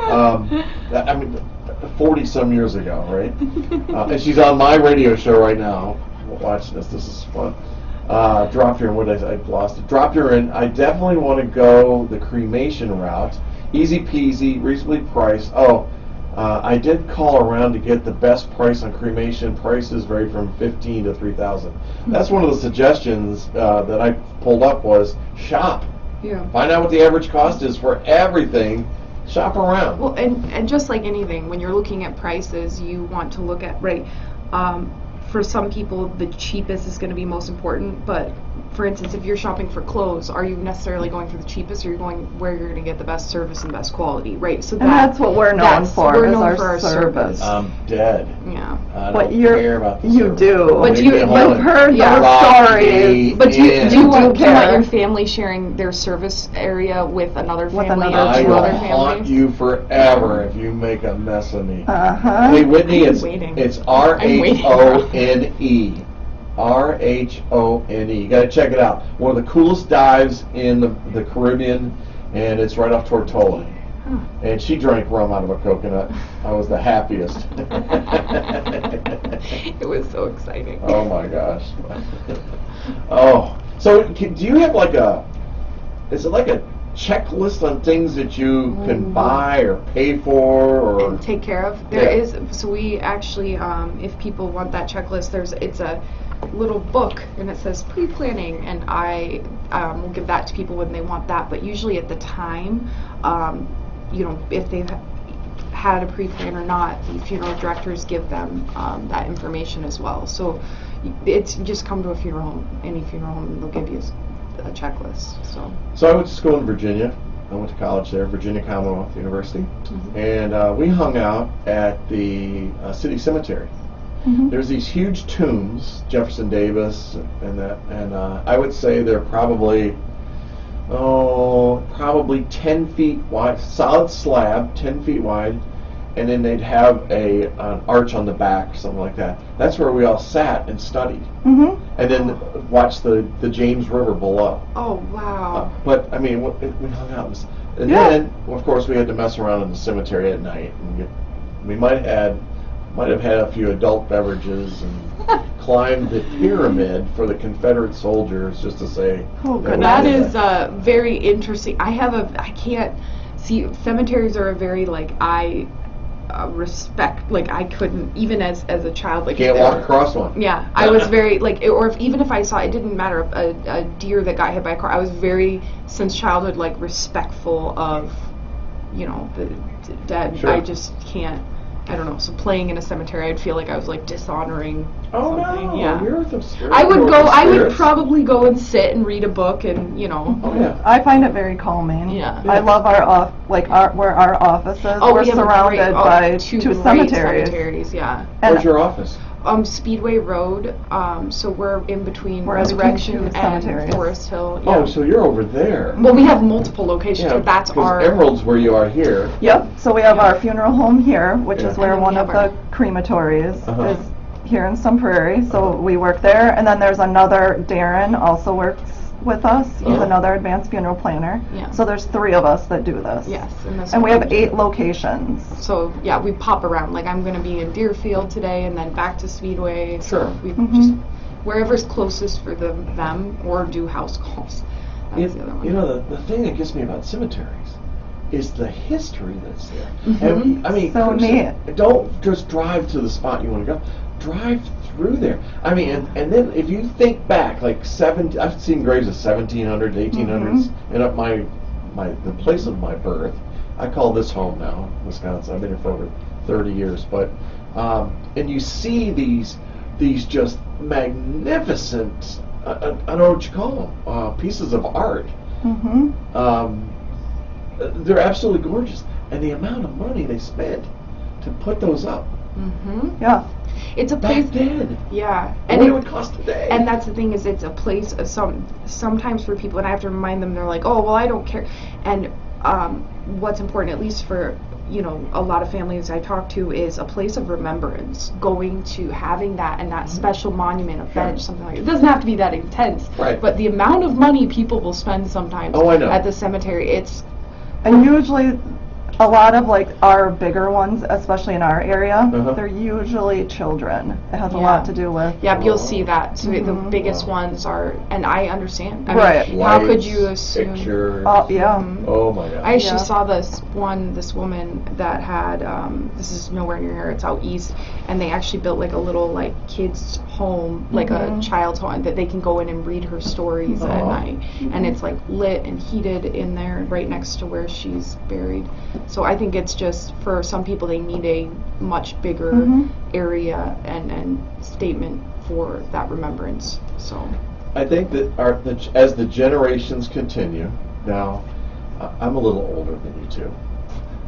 40 some years ago, right? And she's on my radio show right now. Watch this. This is fun. Dropped her in. What did I lost it? Dropped her in. I definitely want to go the cremation route. Easy peasy, reasonably priced. I did call around to get the best price on cremation. Prices vary from $15,000 to $3,000. That's one of the suggestions that I pulled up was shop. Yeah. Find out what the average cost is for everything. Shop around. Well, and just like anything, when you're looking at prices, you want to look at, right, for some people, the cheapest is going to be most important, but for instance, if you're shopping for clothes, are you necessarily going for the cheapest, or you're going where you're going to get the best service and best quality, right? So And that's what we're known for, we're is known our for our service. I'm dead. Yeah. I But don't you're- care about the you service. do. But Leave you- me you've alone. heard Yeah. those Lock stories. me But do you in. want care. your family sharing their service area with another With family another or I two will other haunt families? you forever if you make a mess of me. Uh-huh. Hey, Whitney, it's waiting. RHONE. RHONE. You gotta check it out. One of the coolest dives in the Caribbean, and it's right off Tortola. And she drank rum out of a coconut. I was the happiest. It was so exciting. Oh my gosh. Oh, so do you have is it like a checklist on things that you can buy or pay for or And take care of. There is, so we actually, if people want that checklist, it's a little book and it says pre-planning, and I will give that to people when they want that, but usually at the time, if they've had a pre-plan or not, the funeral directors give them that information as well. So it's just come to a funeral home, any funeral home, and they'll give you a checklist. So I went to school in Virginia. I went to college there, Virginia Commonwealth University, and we hung out at the city cemetery. There's these huge tombs, Jefferson Davis, and I would say they're probably 10 feet wide, solid slab, 10 feet wide, and then they'd have an arch on the back, something like that. That's where we all sat and studied, and then watched the James River below. Oh, wow. But I mean, we hung out, and then of course we had to mess around in the cemetery at night, and we might have had a few adult beverages and climbed the pyramid for the Confederate soldiers just to say. Oh, that we That did is very interesting. I can't see, cemeteries are a very, respect, I couldn't, even as a child, Can't walk across one. Yeah, I was very, even if I saw, it didn't matter, a deer that got hit by a car, I was very, since childhood, respectful of, the dead. Sure. I just can't, I don't know, so playing in a cemetery, I'd feel like I was, dishonoring Oh something. no! Yeah. You're the spirit. I would Spirits. probably go and sit and read a book and, Oh yeah. I find it very calming. Yeah. I love where our office is. Oh, We're we have surrounded by two two great cemeteries. Yeah. And Where's your office? Speedway Road, so we're in between We're in between Resurrection two and cemeteries. Forest Hill. Yeah. Oh, so you're over there. Well, we have multiple locations, Yeah, so that's 'cause our... Emerald's where you are here. Yep. So we have our funeral home here, which Yeah. is where And then one we of have the crematories Uh-huh. is here in Sun Prairie. So we work there, and then there's another. Darren also works with us. He's Oh. another advanced funeral planner. Yeah. So there's 3 of us that do this. Yes, And we have 8 locations. So, yeah, we pop around. I'm going to be in Deerfield today and then back to Speedway. Sure. So we just, wherever's closest for them, or do house calls. That's the other one. The thing that gets me about cemeteries is the history that's there. And I mean, So neat. don't just drive to the spot you want to go. Drive through there. I mean, and then if you think back, I've seen graves of 1700s, 1800s, and up the place of my birth. I call this home now, Wisconsin. I've been here for over 30 years, but and you see these just magnificent. I don't know what you call them. Pieces of art. They're absolutely gorgeous, and the amount of money they spent to put those up. Yeah. It's a place. Back then. Yeah. And what it would cost today. And that's the thing is, it's a place of sometimes for people, and I have to remind them, they're like, oh, well, I don't care. And what's important, at least for, a lot of families I talk to, is a place of remembrance, going to having that, and that special monument, a bench, something like that. It doesn't have to be that intense, Right. but the amount of money people will spend sometimes I know. at the cemetery, And usually, a lot of like our bigger ones, especially in our area, they're usually children. It has a lot to do with. yeah, you'll see that. So the biggest ones are, and I understand. I Right. mean, how could Lights, you assume? Pictures. Yeah. Oh my God. I actually saw this woman that had, this is nowhere near here, it's out east, and they actually built like a little like kids home, like a child's home, that they can go in and read her stories at night. And it's like lit and heated in there right next to where she's buried. So I think it's just, for some people, they need a much bigger area and statement for that remembrance. So I think that as the generations continue, now I'm a little older than you two.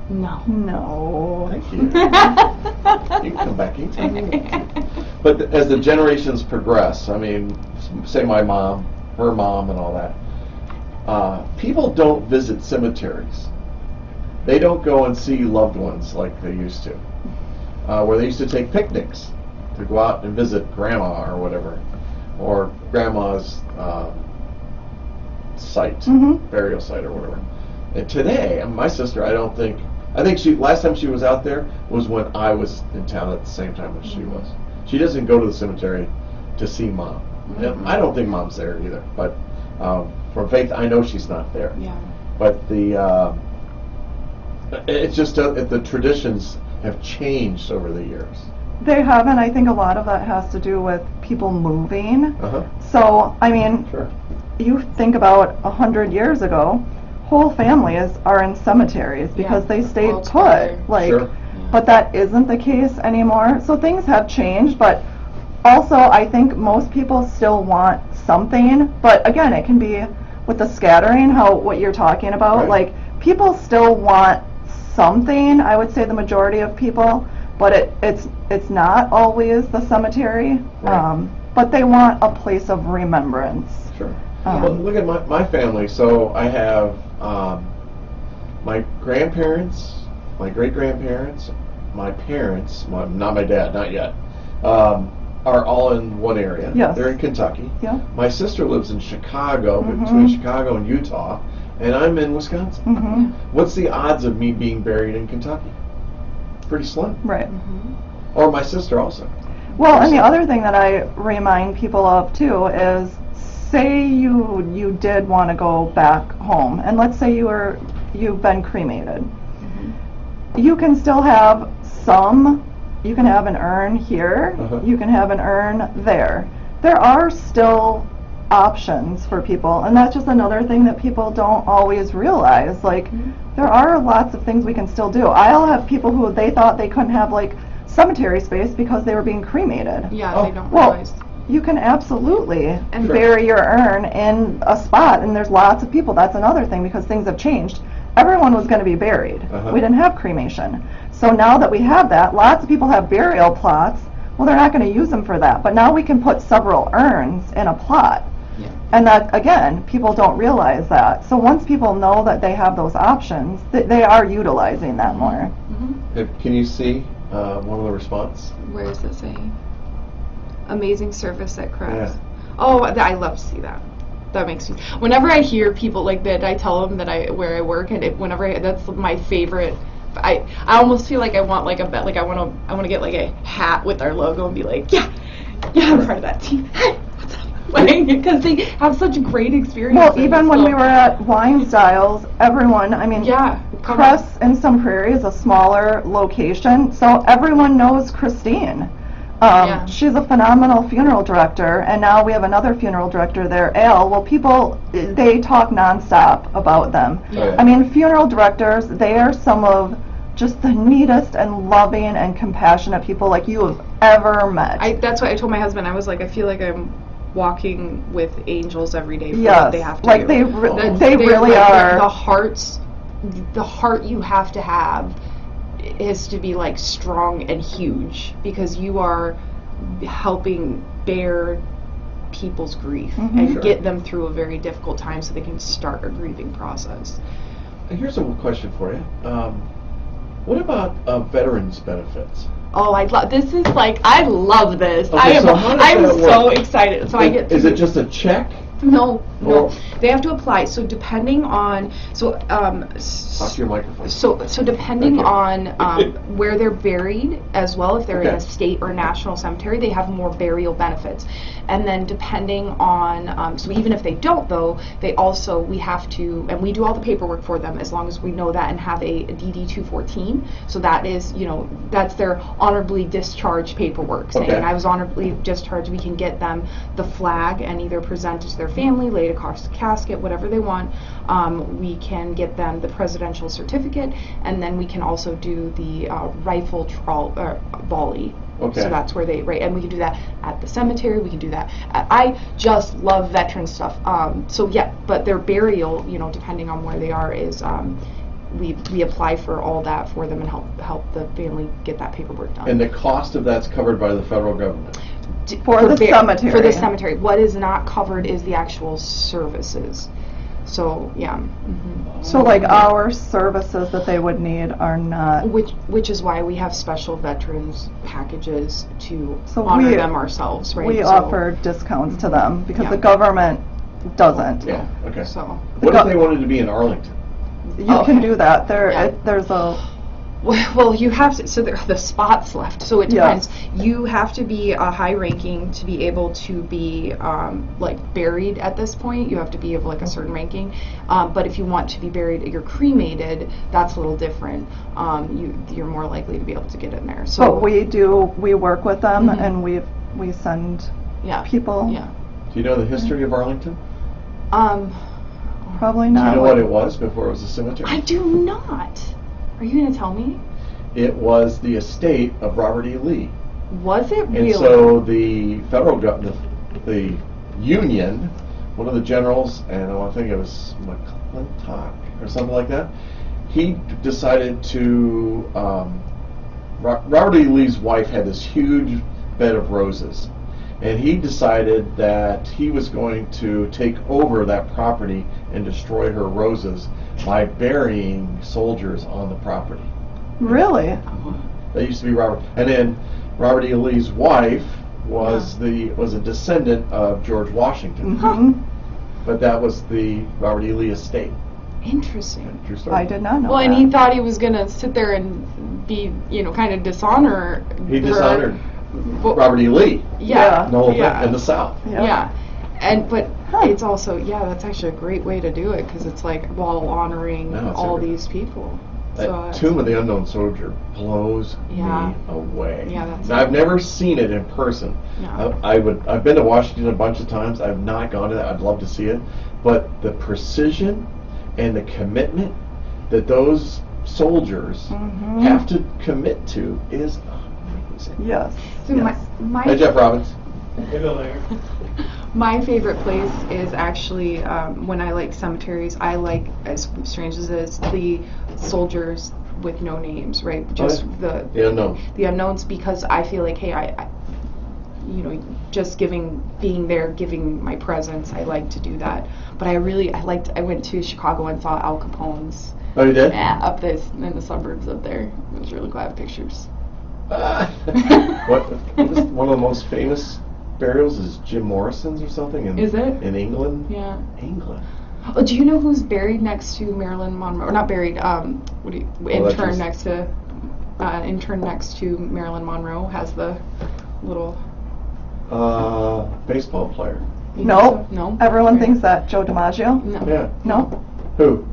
No. Thank you. You can come back anytime you want to. But as the generations progress, I mean, say my mom, her mom, and all that, people don't visit cemeteries. They don't go and see loved ones like they used to, where they used to take picnics to go out and visit grandma or whatever, or grandma's site, burial site or whatever. And today, my sister, I think she, last time she was out there was when I was in town at the same time as she was. She doesn't go to the cemetery to see mom. And I don't think mom's there either, but from faith, I know she's not there. yeah. But it's just the traditions have changed over the years. They have, and I think a lot of that has to do with people moving. Uh-huh. So, I mean, Sure. you think about 100 years ago, whole families are in cemeteries because they stayed all put. together. Like, Sure. but that isn't the case anymore. So things have changed, but also I think most people still want something. But again, it can be with the scattering, what you're talking about. Right. Like, people still want something. I would say the majority of people, but it's not always the cemetery. Right. But they want a place of remembrance. Sure. Well, look at my family. So I have my grandparents, my great-grandparents, my parents, not my dad, not yet, are all in one area. Yes. They're in Kentucky. Yeah. My sister lives in Chicago, between Chicago and Utah, and I'm in Wisconsin. What's the odds of me being buried in Kentucky? Pretty slim. Right. Or my sister also. Well, and the other thing that I remind people of too is, say you did want to go back home, and let's say you've been cremated. You can still have you can have an urn here, you can have an urn there. There are still options for people, and that's just another thing that people don't always realize. Like, there are lots of things we can still do. I'll have people who they thought they couldn't have like cemetery space because they were being cremated. Yeah, they don't Well, realize. you can absolutely And bury your urn in a spot, and there's lots of people. That's another thing, because things have changed. Everyone was going to be buried. We didn't have cremation. So now that we have that, lots of people have burial plots. Well, they're not going to use them for that. But now we can put several urns in a plot. Yeah. And that, again, people don't realize that. So once people know that they have those options, they are utilizing that more. Can you see one of the response? Where is it saying? Amazing service at Cress. Yeah. Oh, I love to see that. That makes me. Whenever I hear people like that, I tell them that where I work, and that's my favorite. I almost feel like I want like I want to get like a hat with our logo and be like, yeah, I'm part of that team. Hey, what's up? Because they have such great experiences. Well, even when we were at Wine Styles, everyone, I mean, Cress in some Prairie is a smaller location, so everyone knows Christine. She's a phenomenal funeral director, and now we have another funeral director there, Al. Well, people, they talk nonstop about them. Yeah. I mean, funeral directors, they are some of just the neatest and loving and compassionate people like you have ever met. That's what I told my husband. I was like, I feel like I'm walking with angels every day for yes, what they have to like do. they really like, are. The heart you have to have is to be like strong and huge, because you are helping bear people's grief and Sure. get them through a very difficult time so they can start a grieving process. Here's a question for you. What about veterans benefits? Oh, I love this. Is like I love this. Okay, so how does I'm that so work? excited. So I get. Is it just a check? No, Or- they have to apply. So depending on Talk to your microphone. So depending Thank you. on where they're buried as well, if they're in Okay. a state or national cemetery, they have more burial benefits. And then depending on, so even if they don't though, we have to, and we do all the paperwork for them as long as we know that and have a DD 214. So that is, that's their honorably discharged paperwork saying, Okay. I was honorably discharged. We can get them the flag and either present it to their family, lay it across the casket, whatever they want. We can get them the presidential certificate, and then we can also do the rifle volley. Okay. So that's where and we can do that at the cemetery. We can do that. I just love veteran stuff. So yeah, but their burial, depending on where they are, is we apply for all that for them and help the family get that paperwork done. And the cost of that's covered by the federal government. For the cemetery. For the cemetery. What is not covered is the actual services. So yeah. So like our services that they would need are not. Which is why we have special veterans packages to So honor we- them ourselves, right? We So- offer discounts to them because Yeah. the government doesn't. Yeah. Okay. So What if they wanted to be in Arlington? You can do that. Yeah. There's a. well, you have to. So there are the spots left. So it Yes. depends. You have to be a high ranking to be able to be like buried at this point. You have to be of like a certain ranking. But if you want to be buried, you're cremated. That's a little different. You're more likely to be able to get in there. So But we work with them and we send yeah, people. Yeah. Do you know the history of Arlington? Probably Do not. you know what it was before it was a cemetery? I do not. Are you going to tell me? It was the estate of Robert E. Lee. Was it And really? so the federal government, the Union, one of the generals, and I think it was McClintock or something like that, he decided to, Robert E. Lee's wife had this huge bed of roses, and he decided that he was going to take over that property and destroy her roses by burying soldiers on the property. Really? That used to be Robert. And then Robert E. Lee's wife was a descendant of George Washington. Mhm. But that was the Robert E. Lee estate. Interesting. True story. I did not know Well, that. and he thought he was going to sit there and be, kind of dishonor He her. dishonored Well, Robert E. Lee Yeah. no, yeah. in the South. Yeah. But Huh. it's also, that's actually a great way to do it, because it's like while honoring No, it's all a- these people. That So, Tomb of the Unknown Soldier blows Yeah. me away. Yeah, that's Now, I've never seen it in person. Yeah. I've been to Washington a bunch of times. I've not gone to that. I'd love to see it. But the precision and the commitment that those soldiers Mhm. have to commit to is amazing. Yes. So yes. Hey, Jeff Robbins. My favorite place is actually when I like cemeteries. I like, as strange as it is, the soldiers with no names, right? Just the Unknown. the unknowns, because I feel like, hey, I just being there, giving my presence. I like to do that. But I went to Chicago and saw Al Capone's. Oh, you did? Yeah, up this in the suburbs up there. It was really cool. I have pictures. What is one of the most famous burials is Jim Morrison's or something? Is it? In England? Yeah. England. Oh, do you know who's buried next to Marilyn Monroe? Or not buried. Interned next to Marilyn Monroe has the little. Baseball player. You No. think so? No. Everyone Okay. thinks that Joe DiMaggio. No. Yeah. No. Who?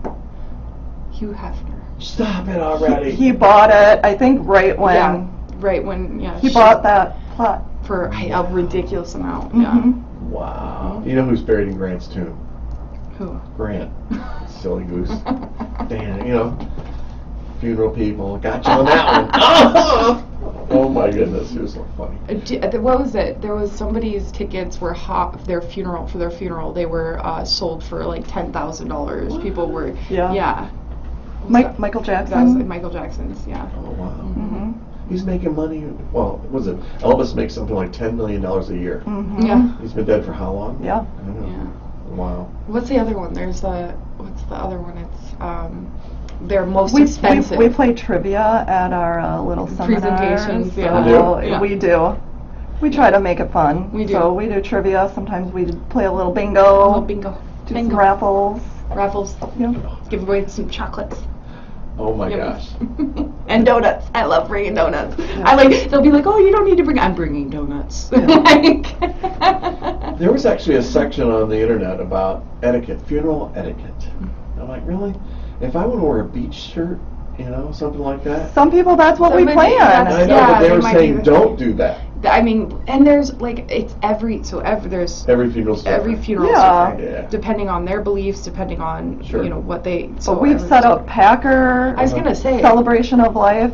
Hugh Hefner. Stop it already. He bought it, I think, right when Yeah. Right when. Yeah. he bought that plot. for a ridiculous amount. Mhm. Yeah. Wow. You know who's buried in Grant's tomb? Who? Grant. Silly goose. Damn, funeral people. Got you on that one. Oh my goodness, it was so funny. What was it? There was somebody's tickets were for their funeral. They were sold for like $10,000. People were. Yeah. Yeah. Michael Jackson. Michael Jackson's, yeah. Oh, wow. Mm-hmm. He's making money. Well, was it Elvis makes something like $10 million a year? Mm-hmm. Yeah. He's been dead for how long? Yeah. I don't know. Yeah. Wow. What's the other one? What's the other one? It's their most We expensive. we play trivia at our little seminars. Presentations, yeah. So You do? Yeah. we do. We try to make it fun. We do. So we do trivia. Sometimes we play a little bingo. Oh, bingo. Do Bingo. some raffles. Raffles. Yeah. Give away some chocolates. Oh my Yum. gosh. And donuts. I love bringing donuts. I like. They'll be like, "Oh, you don't need to bring." I'm bringing donuts. Like. There was actually a section on the internet about etiquette, funeral etiquette. I'm like, really? If I want to wear a beach shirt, something like that? Some people, that's what we Somebody- plan. that's- I know, Yeah, but they they were might saying be- don't do that. I mean, and there's like there's Every funeral's every different. funeral Yeah. different, Yeah. depending on their beliefs, depending on Sure. what they. So we've set up Packer. I was gonna say. Celebration of Life.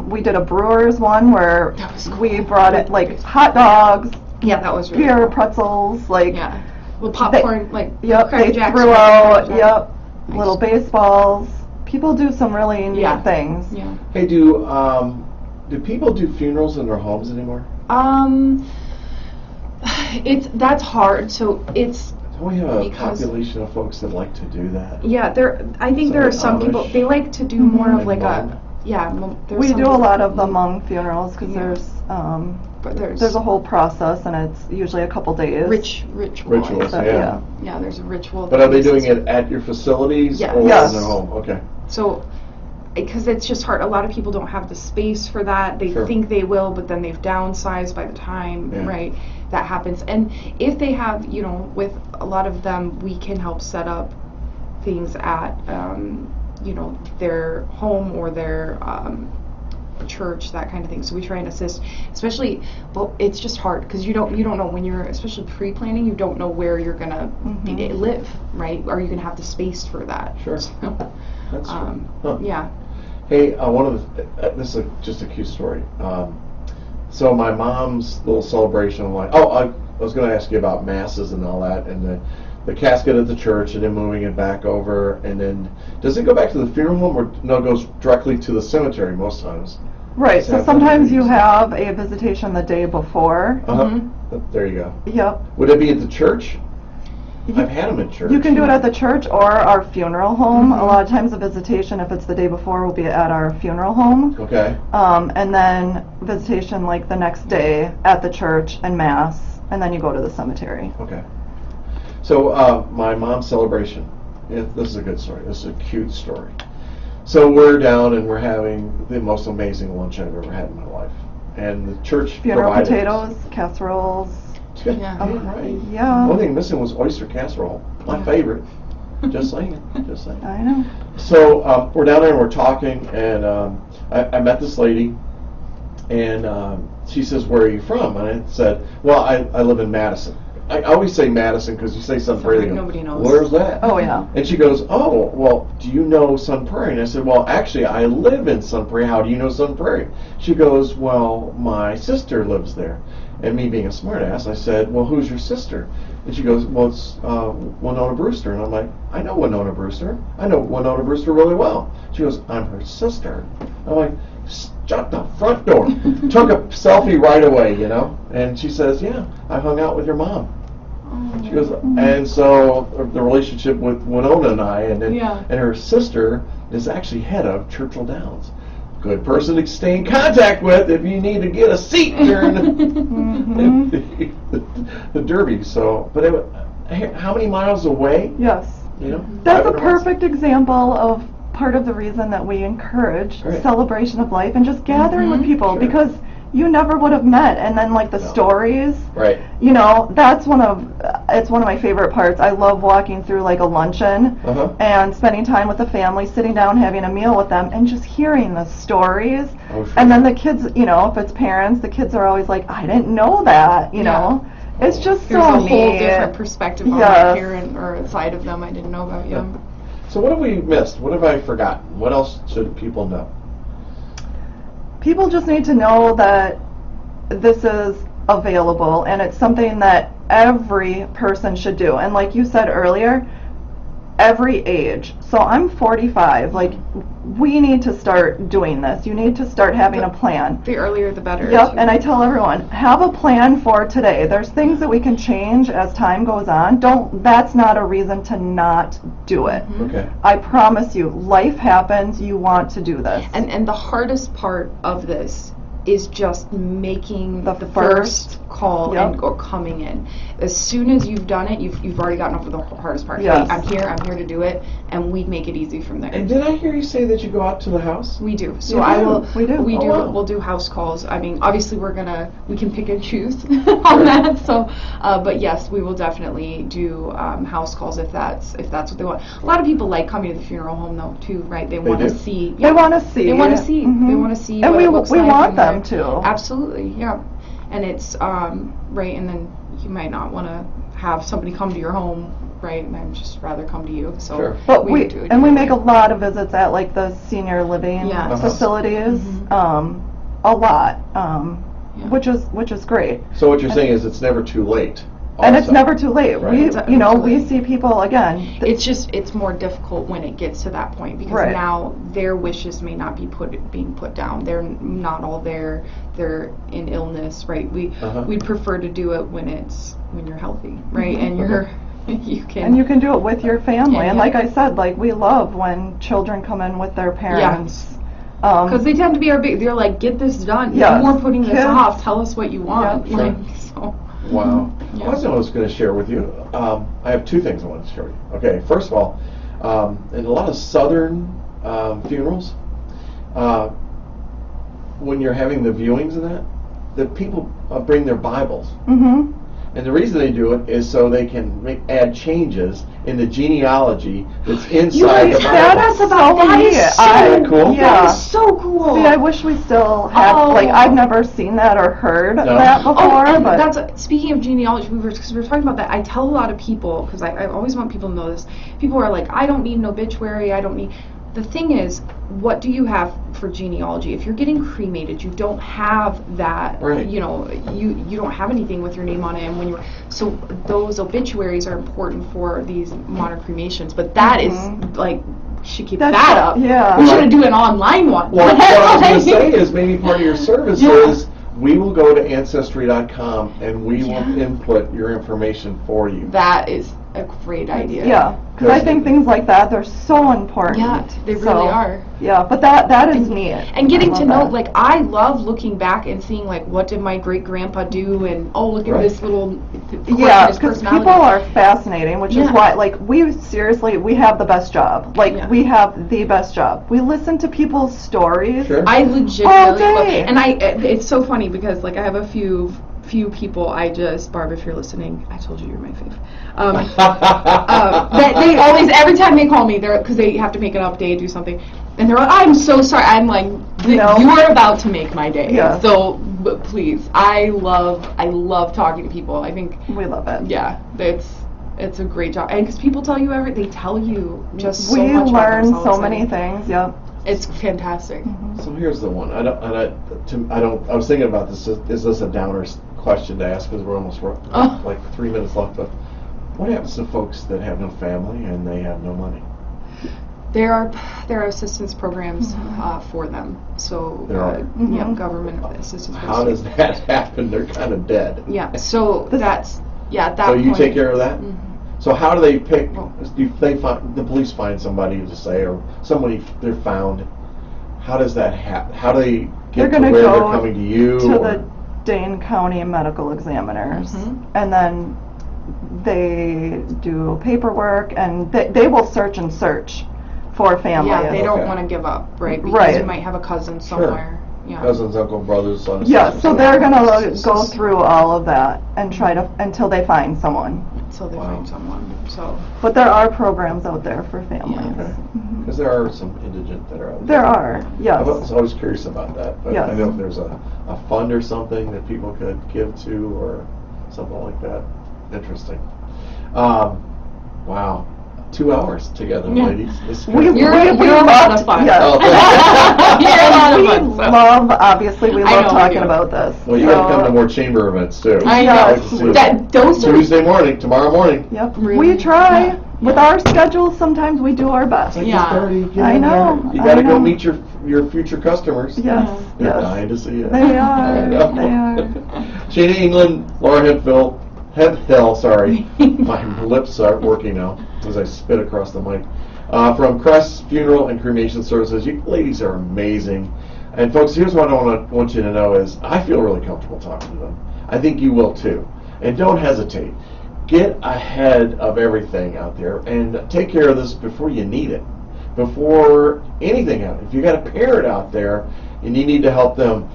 We did a Brewers one where That was cool. we brought it like hot dogs, Yeah, that was really beer, cool. pretzels, like Yeah, well, popcorn, like yep, Cracker they Jacks, threw Cracker out Jacks. Nice. little baseballs. People do some really neat Yeah. things. Yeah. Hey, do people do funerals in their homes anymore? That's hard. So it's Don't we have a Because- population of folks that like to do that? yeah. I think there are some Amish. people they like to do more of And like Hmong. there's We some do a people- lot of the Hmong funerals because Yeah. But there's a whole process and it's usually a couple days. rituals. Rituals, So, yeah. Yeah, there's a ritual. But that are they needs doing to- it at your facilities Yeah. or Yes. in their home? Okay. So, because it's just hard. A lot of people don't have the space for that. They Sure. think they will, but then they've downsized by the time, Yeah. right? That happens. And if they have, with a lot of them, we can help set up things at, their home or their church, that kind of thing. So we try and assist, especially. Well, it's just hard because you don't know when you're, especially pre-planning. You don't know where you're gonna live, right? Are you gonna have the space for that? Sure. So, That's true. Huh. yeah. Hey, one of the, this is just a cute story. So my mom's little celebration, I was going to ask you about masses and all that, and the casket at the church, and then moving it back over, and then does it go back to the funeral home, or no? It goes directly to the cemetery most times. Right. Is So that sometimes what it you is? have a visitation the day before. There you go. Yep. Would it be at the church? You- I've had them at church. You can do it at the church or our funeral home. Mm-hmm. A lot of times the visitation, if it's the day before, will be at our funeral home. Okay. And then visitation like the next day at the church and mass, and then you go to the cemetery. Okay. So my mom's celebration. This is a good story. This is a cute story. So we're down and we're having the most amazing lunch I've ever had in my life, and the church Funeral provided potatoes, casseroles. Yeah. Right. Yeah. One thing missing was oyster casserole, my favorite. Just saying. Just saying. I know. So we're down there and we're talking, and I met this lady, and she says, "Where are you from?" And I said, "Well, I live in Madison." I always say Madison because you say Sun Prairie, they go, Nobody knows. "Where's that?" Oh yeah. And she goes, "Oh, well, do you know Sun Prairie?" And I said, "Well, actually, I live in Sun Prairie. How do you know Sun Prairie?" She goes, "Well, my sister lives there." And me being a smartass, I said, "Well, who's your sister?" And she goes, "Well, it's Winona Brewster." And I'm like, "I know Winona Brewster. I know Winona Brewster really well." She goes, "I'm her sister." I'm like, "Shut the front door." Took a selfie right away, And she says, "Yeah, I hung out with your mom." She goes, and so the relationship with Winona and I, and then Yeah. and her sister is actually head of Churchill Downs. Good person to stay in contact with if you need to get a seat during the Derby. So, but how many miles away? Yes. That's a 500 miles? perfect example of part of the reason that we encourage Right. celebration of life and just gathering with people Sure. because you never would have met, and then like the No. stories. Right. That's it's one of my favorite parts. I love walking through like a luncheon Uh-huh. and spending time with the family, sitting down, having a meal with them, and just hearing the stories. Oh, sure. And then the kids, if it's parents, the kids are always like, I didn't know that, It's just There's so a whole neat. different perspective on Yes. my parent or side of them I didn't know about. Yeah. So what have we missed? What have I forgotten? What else should people know? People just need to know that this is available and it's something that every person should do. And like you said earlier, every age. So I'm 45. Like, we need to start doing this. You need to start having a plan. The earlier the better. Yep, and I tell everyone, have a plan for today. There's things that we can change as time goes on. That's not a reason to not do it. Okay. I promise you, life happens, you want to do this. And the hardest part of this is just making The the first- first call Yep. or coming in. As soon as you've done it, you've already gotten over the hardest part. Yes. Hey, I'm here to do it, and we make it easy from there. And did I hear you say that you go out to the house? We do. So You I do. will. We do. Oh, wow. We'll do house calls. I mean, obviously we can pick and choose on that. So, but yes, we will definitely do house calls if that's what they want. A lot of people like coming to the funeral home though too, right? They want to do. see. They want to see. They want to see. Mhm. They want to see. And what we it looks we like want and them they're- to. Absolutely, yeah. And it's right, and then you might not want to have somebody come to your home, right? And I'd just rather come to you. So Sure. But we do it and we make a differently. lot of visits at like the senior living Yeah. Uh-huh. facilities, a lot, which is great. So what you're saying is it's never too late. And it's also. never too late. Right. We It's never too we late. see people again. It's more difficult when it gets to that point because Right. now their wishes may not be being put down. They're not all there. They're in illness, right? We'd prefer to do it when you're healthy, right? And you can do it with your family. And Yeah. like I said, like we love when children come in with their parents. because they tend to be our big. They're like, get this done. Yes. No more putting this Kids- off. Tell us what you want. Yep. Like, so. Wow. Yeah. Well, that's what I was going to share with you. I have two things I want to share with you. Okay, first of all, in a lot of southern funerals, when you're having the viewings and that, the people bring their Bibles. Mm-hmm. And the reason they do it is so they can add changes in the genealogy that's inside the Bible. That is so cool? Yeah. That is so cool. See, I wish we still had, like, I've never seen that or heard that before, and but that's speaking of genealogy. Because we were talking about that. I tell a lot of people because I always want people to know this. People are like, I don't need an obituary. I don't need. The thing is, what do you have for genealogy? If you're getting cremated, you don't have that. Right. You know, you don't have anything with your name on it. And so those obituaries are important for these modern cremations. But that is like. Should keep That's that it, up. yeah. We should do an online one. Well, what I was going to say is maybe part of your service is we will go to Ancestry.com and we will input your information for you. That is a great idea. yeah, because I think things like that, they're so important. Yeah, they really So, are. Yeah, but that is neat. And getting I to love know, that. like, I love looking back and seeing, like, what did my great-grandpa do, and, oh, look at Right. this little Yeah, his because personality. people are fascinating, which is Yeah. why, like, we have the best job. Like, Yeah. we have the best job. We listen to people's stories. Sure. I legitimately All love, day. and it's so funny because, like, I have a few people Barb, if you're listening, I told you you're my fave. That they always, every time they call me, because they have to make an update, do something, and they're like, I'm so sorry. I'm like, No. you are about to make my day. Yeah. So, but please, I love talking to people. I think, We love it. yeah, it's a great job, and because people tell you they tell you just so We much about learn themselves, so and many things. Yep. It's fantastic. So here's the one. I was thinking about this. Is this a downer question to ask? Because we're almost like 3 minutes left. But what happens to folks that have no family and they have no money? There are assistance programs for them. So There are. yeah, government assistance. How does that happen? They're kind of dead. Yeah. So that's at that So point. you take care of that? Mhm. So how do they pick? Well- Do they find the police find somebody to say, or somebody they're found? How does that happen? How do they They're get to gonna where go they're coming to you? To or- the Dane County medical examiners, Mhm. and then they do paperwork, and they will search for families. Yeah, they don't Okay. want to give up, right? Because Right. you might have a cousin somewhere. Yeah. Cousins, uncle, brothers, sons. Yeah, sisters. so they're gonna go through all of that and try to until they find someone. So they Wow. find someone. So But there are programs out there for families. Okay. Because there are some indigent that are out There are, I yes. was always curious about that, but Yes. I know if there's a fund or something that people could give to or something like that. Interesting. Wow. 2 hours together, Yeah. ladies. This is We good. You're a lot loved- of fun. yes. Oh, thank you. You're a lot of We fun. So. love, obviously, we I love know we talking do. about this. Well, you gotta come to more chamber events too. I know. I'd like to see Those are Tuesday morning, tomorrow morning. Yep, Really? we try. With our schedule, sometimes we do our best. Like Yeah. just already get I in know, there. You I got to go know. meet your future customers. Yes, They're yes. dying to see you. They are, I know. they are. Shana England, Laura Hemphill, sorry. My lips aren't working now as I spit across the mic. From Cress Funeral and Cremation Services. You ladies are amazing. And folks, here's what I want you to know is I feel really comfortable talking to them. I think you will too. And don't hesitate. Get ahead of everything out there and take care of this before you need it. Before anything happens. If you got a parent out there and you need to help them,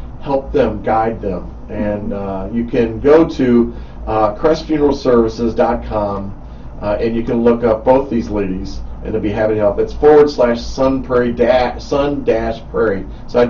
guide them. And you can go to cressfuneralservices.com and you can look up both these ladies and they'll be happy to help. It's /Sun Prairie Prairie. So I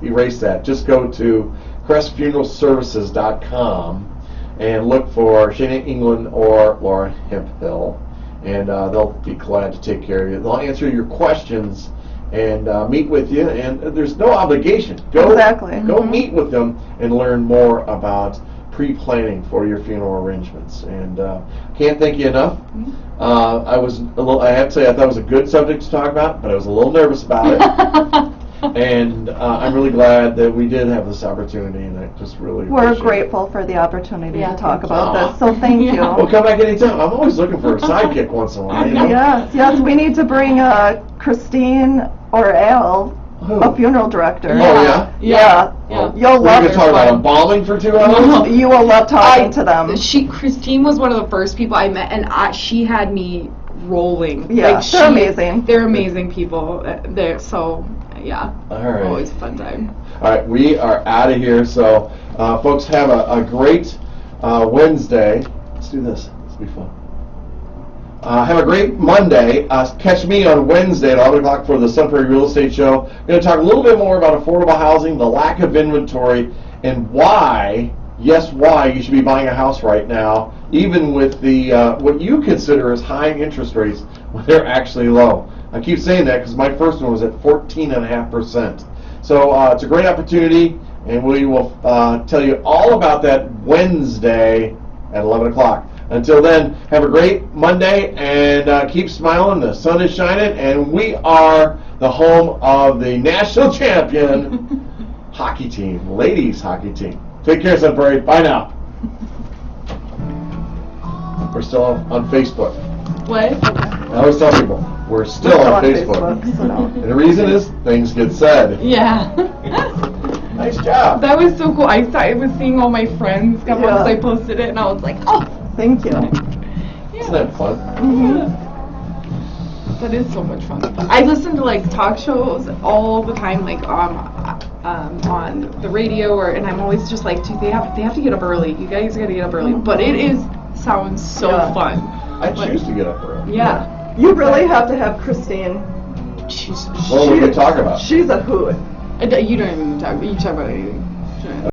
erase that. Just go to cressfuneralservices.com and look for Shana England or Laura Hemphill, and they'll be glad to take care of you. They'll answer your questions and meet with you, and there's no obligation. Exactly. Go meet with them and learn more about pre-planning for your funeral arrangements. And can't thank you enough. I have to say I thought it was a good subject to talk about, but I was a little nervous about it. And I'm really glad that we did have this opportunity, and I just really We're appreciate grateful for the opportunity Yeah, to talk thank about you. this, so thank you. Well, come back anytime. I'm always looking for a sidekick once in a while. You know? Yes, we need to bring Christine or Al, Who? a funeral director. Oh, yeah? Yeah. Yeah. You'll We're love going to talk about embalming for 2 hours? You will love talking to them. Christine was one of the first people I met, and she had me rolling. Yeah, they're amazing. They're amazing people. Yeah. All right. Always a fun time. All right, we are out of here. So, folks, have a great Wednesday. Let's do this. This will be fun. Have a great Monday. Catch me on Wednesday at 11 o'clock for the Sun Prairie Real Estate Show. I'm going to talk a little bit more about affordable housing, the lack of inventory, and why you should be buying a house right now, even with the what you consider as high interest rates when they're actually low. I keep saying that because my first one was at 14.5%. So it's a great opportunity, and we will tell you all about that Wednesday at 11 o'clock. Until then, have a great Monday, and keep smiling. The sun is shining, and we are the home of the national champion hockey team, ladies hockey team. Take care, Sun Prairie. Bye now. We're still on Facebook. What? I always tell people, we're still on Facebook. so no. And the reason is, things get said. Yeah. Nice job. That was so cool. I was seeing all my friends come Yeah. once I posted it, and I was like, oh. Thank you. Isn't that fun? That is so much fun. I listen to like talk shows all the time, like on the radio, and I'm always just like, dude, they have to get up early. You guys got to get up early. But it sounds so fun. I choose to get up early. Yeah. You really have to have Christine. She's What we could talk about. She's a hoot. You don't even talk. You talk about anything.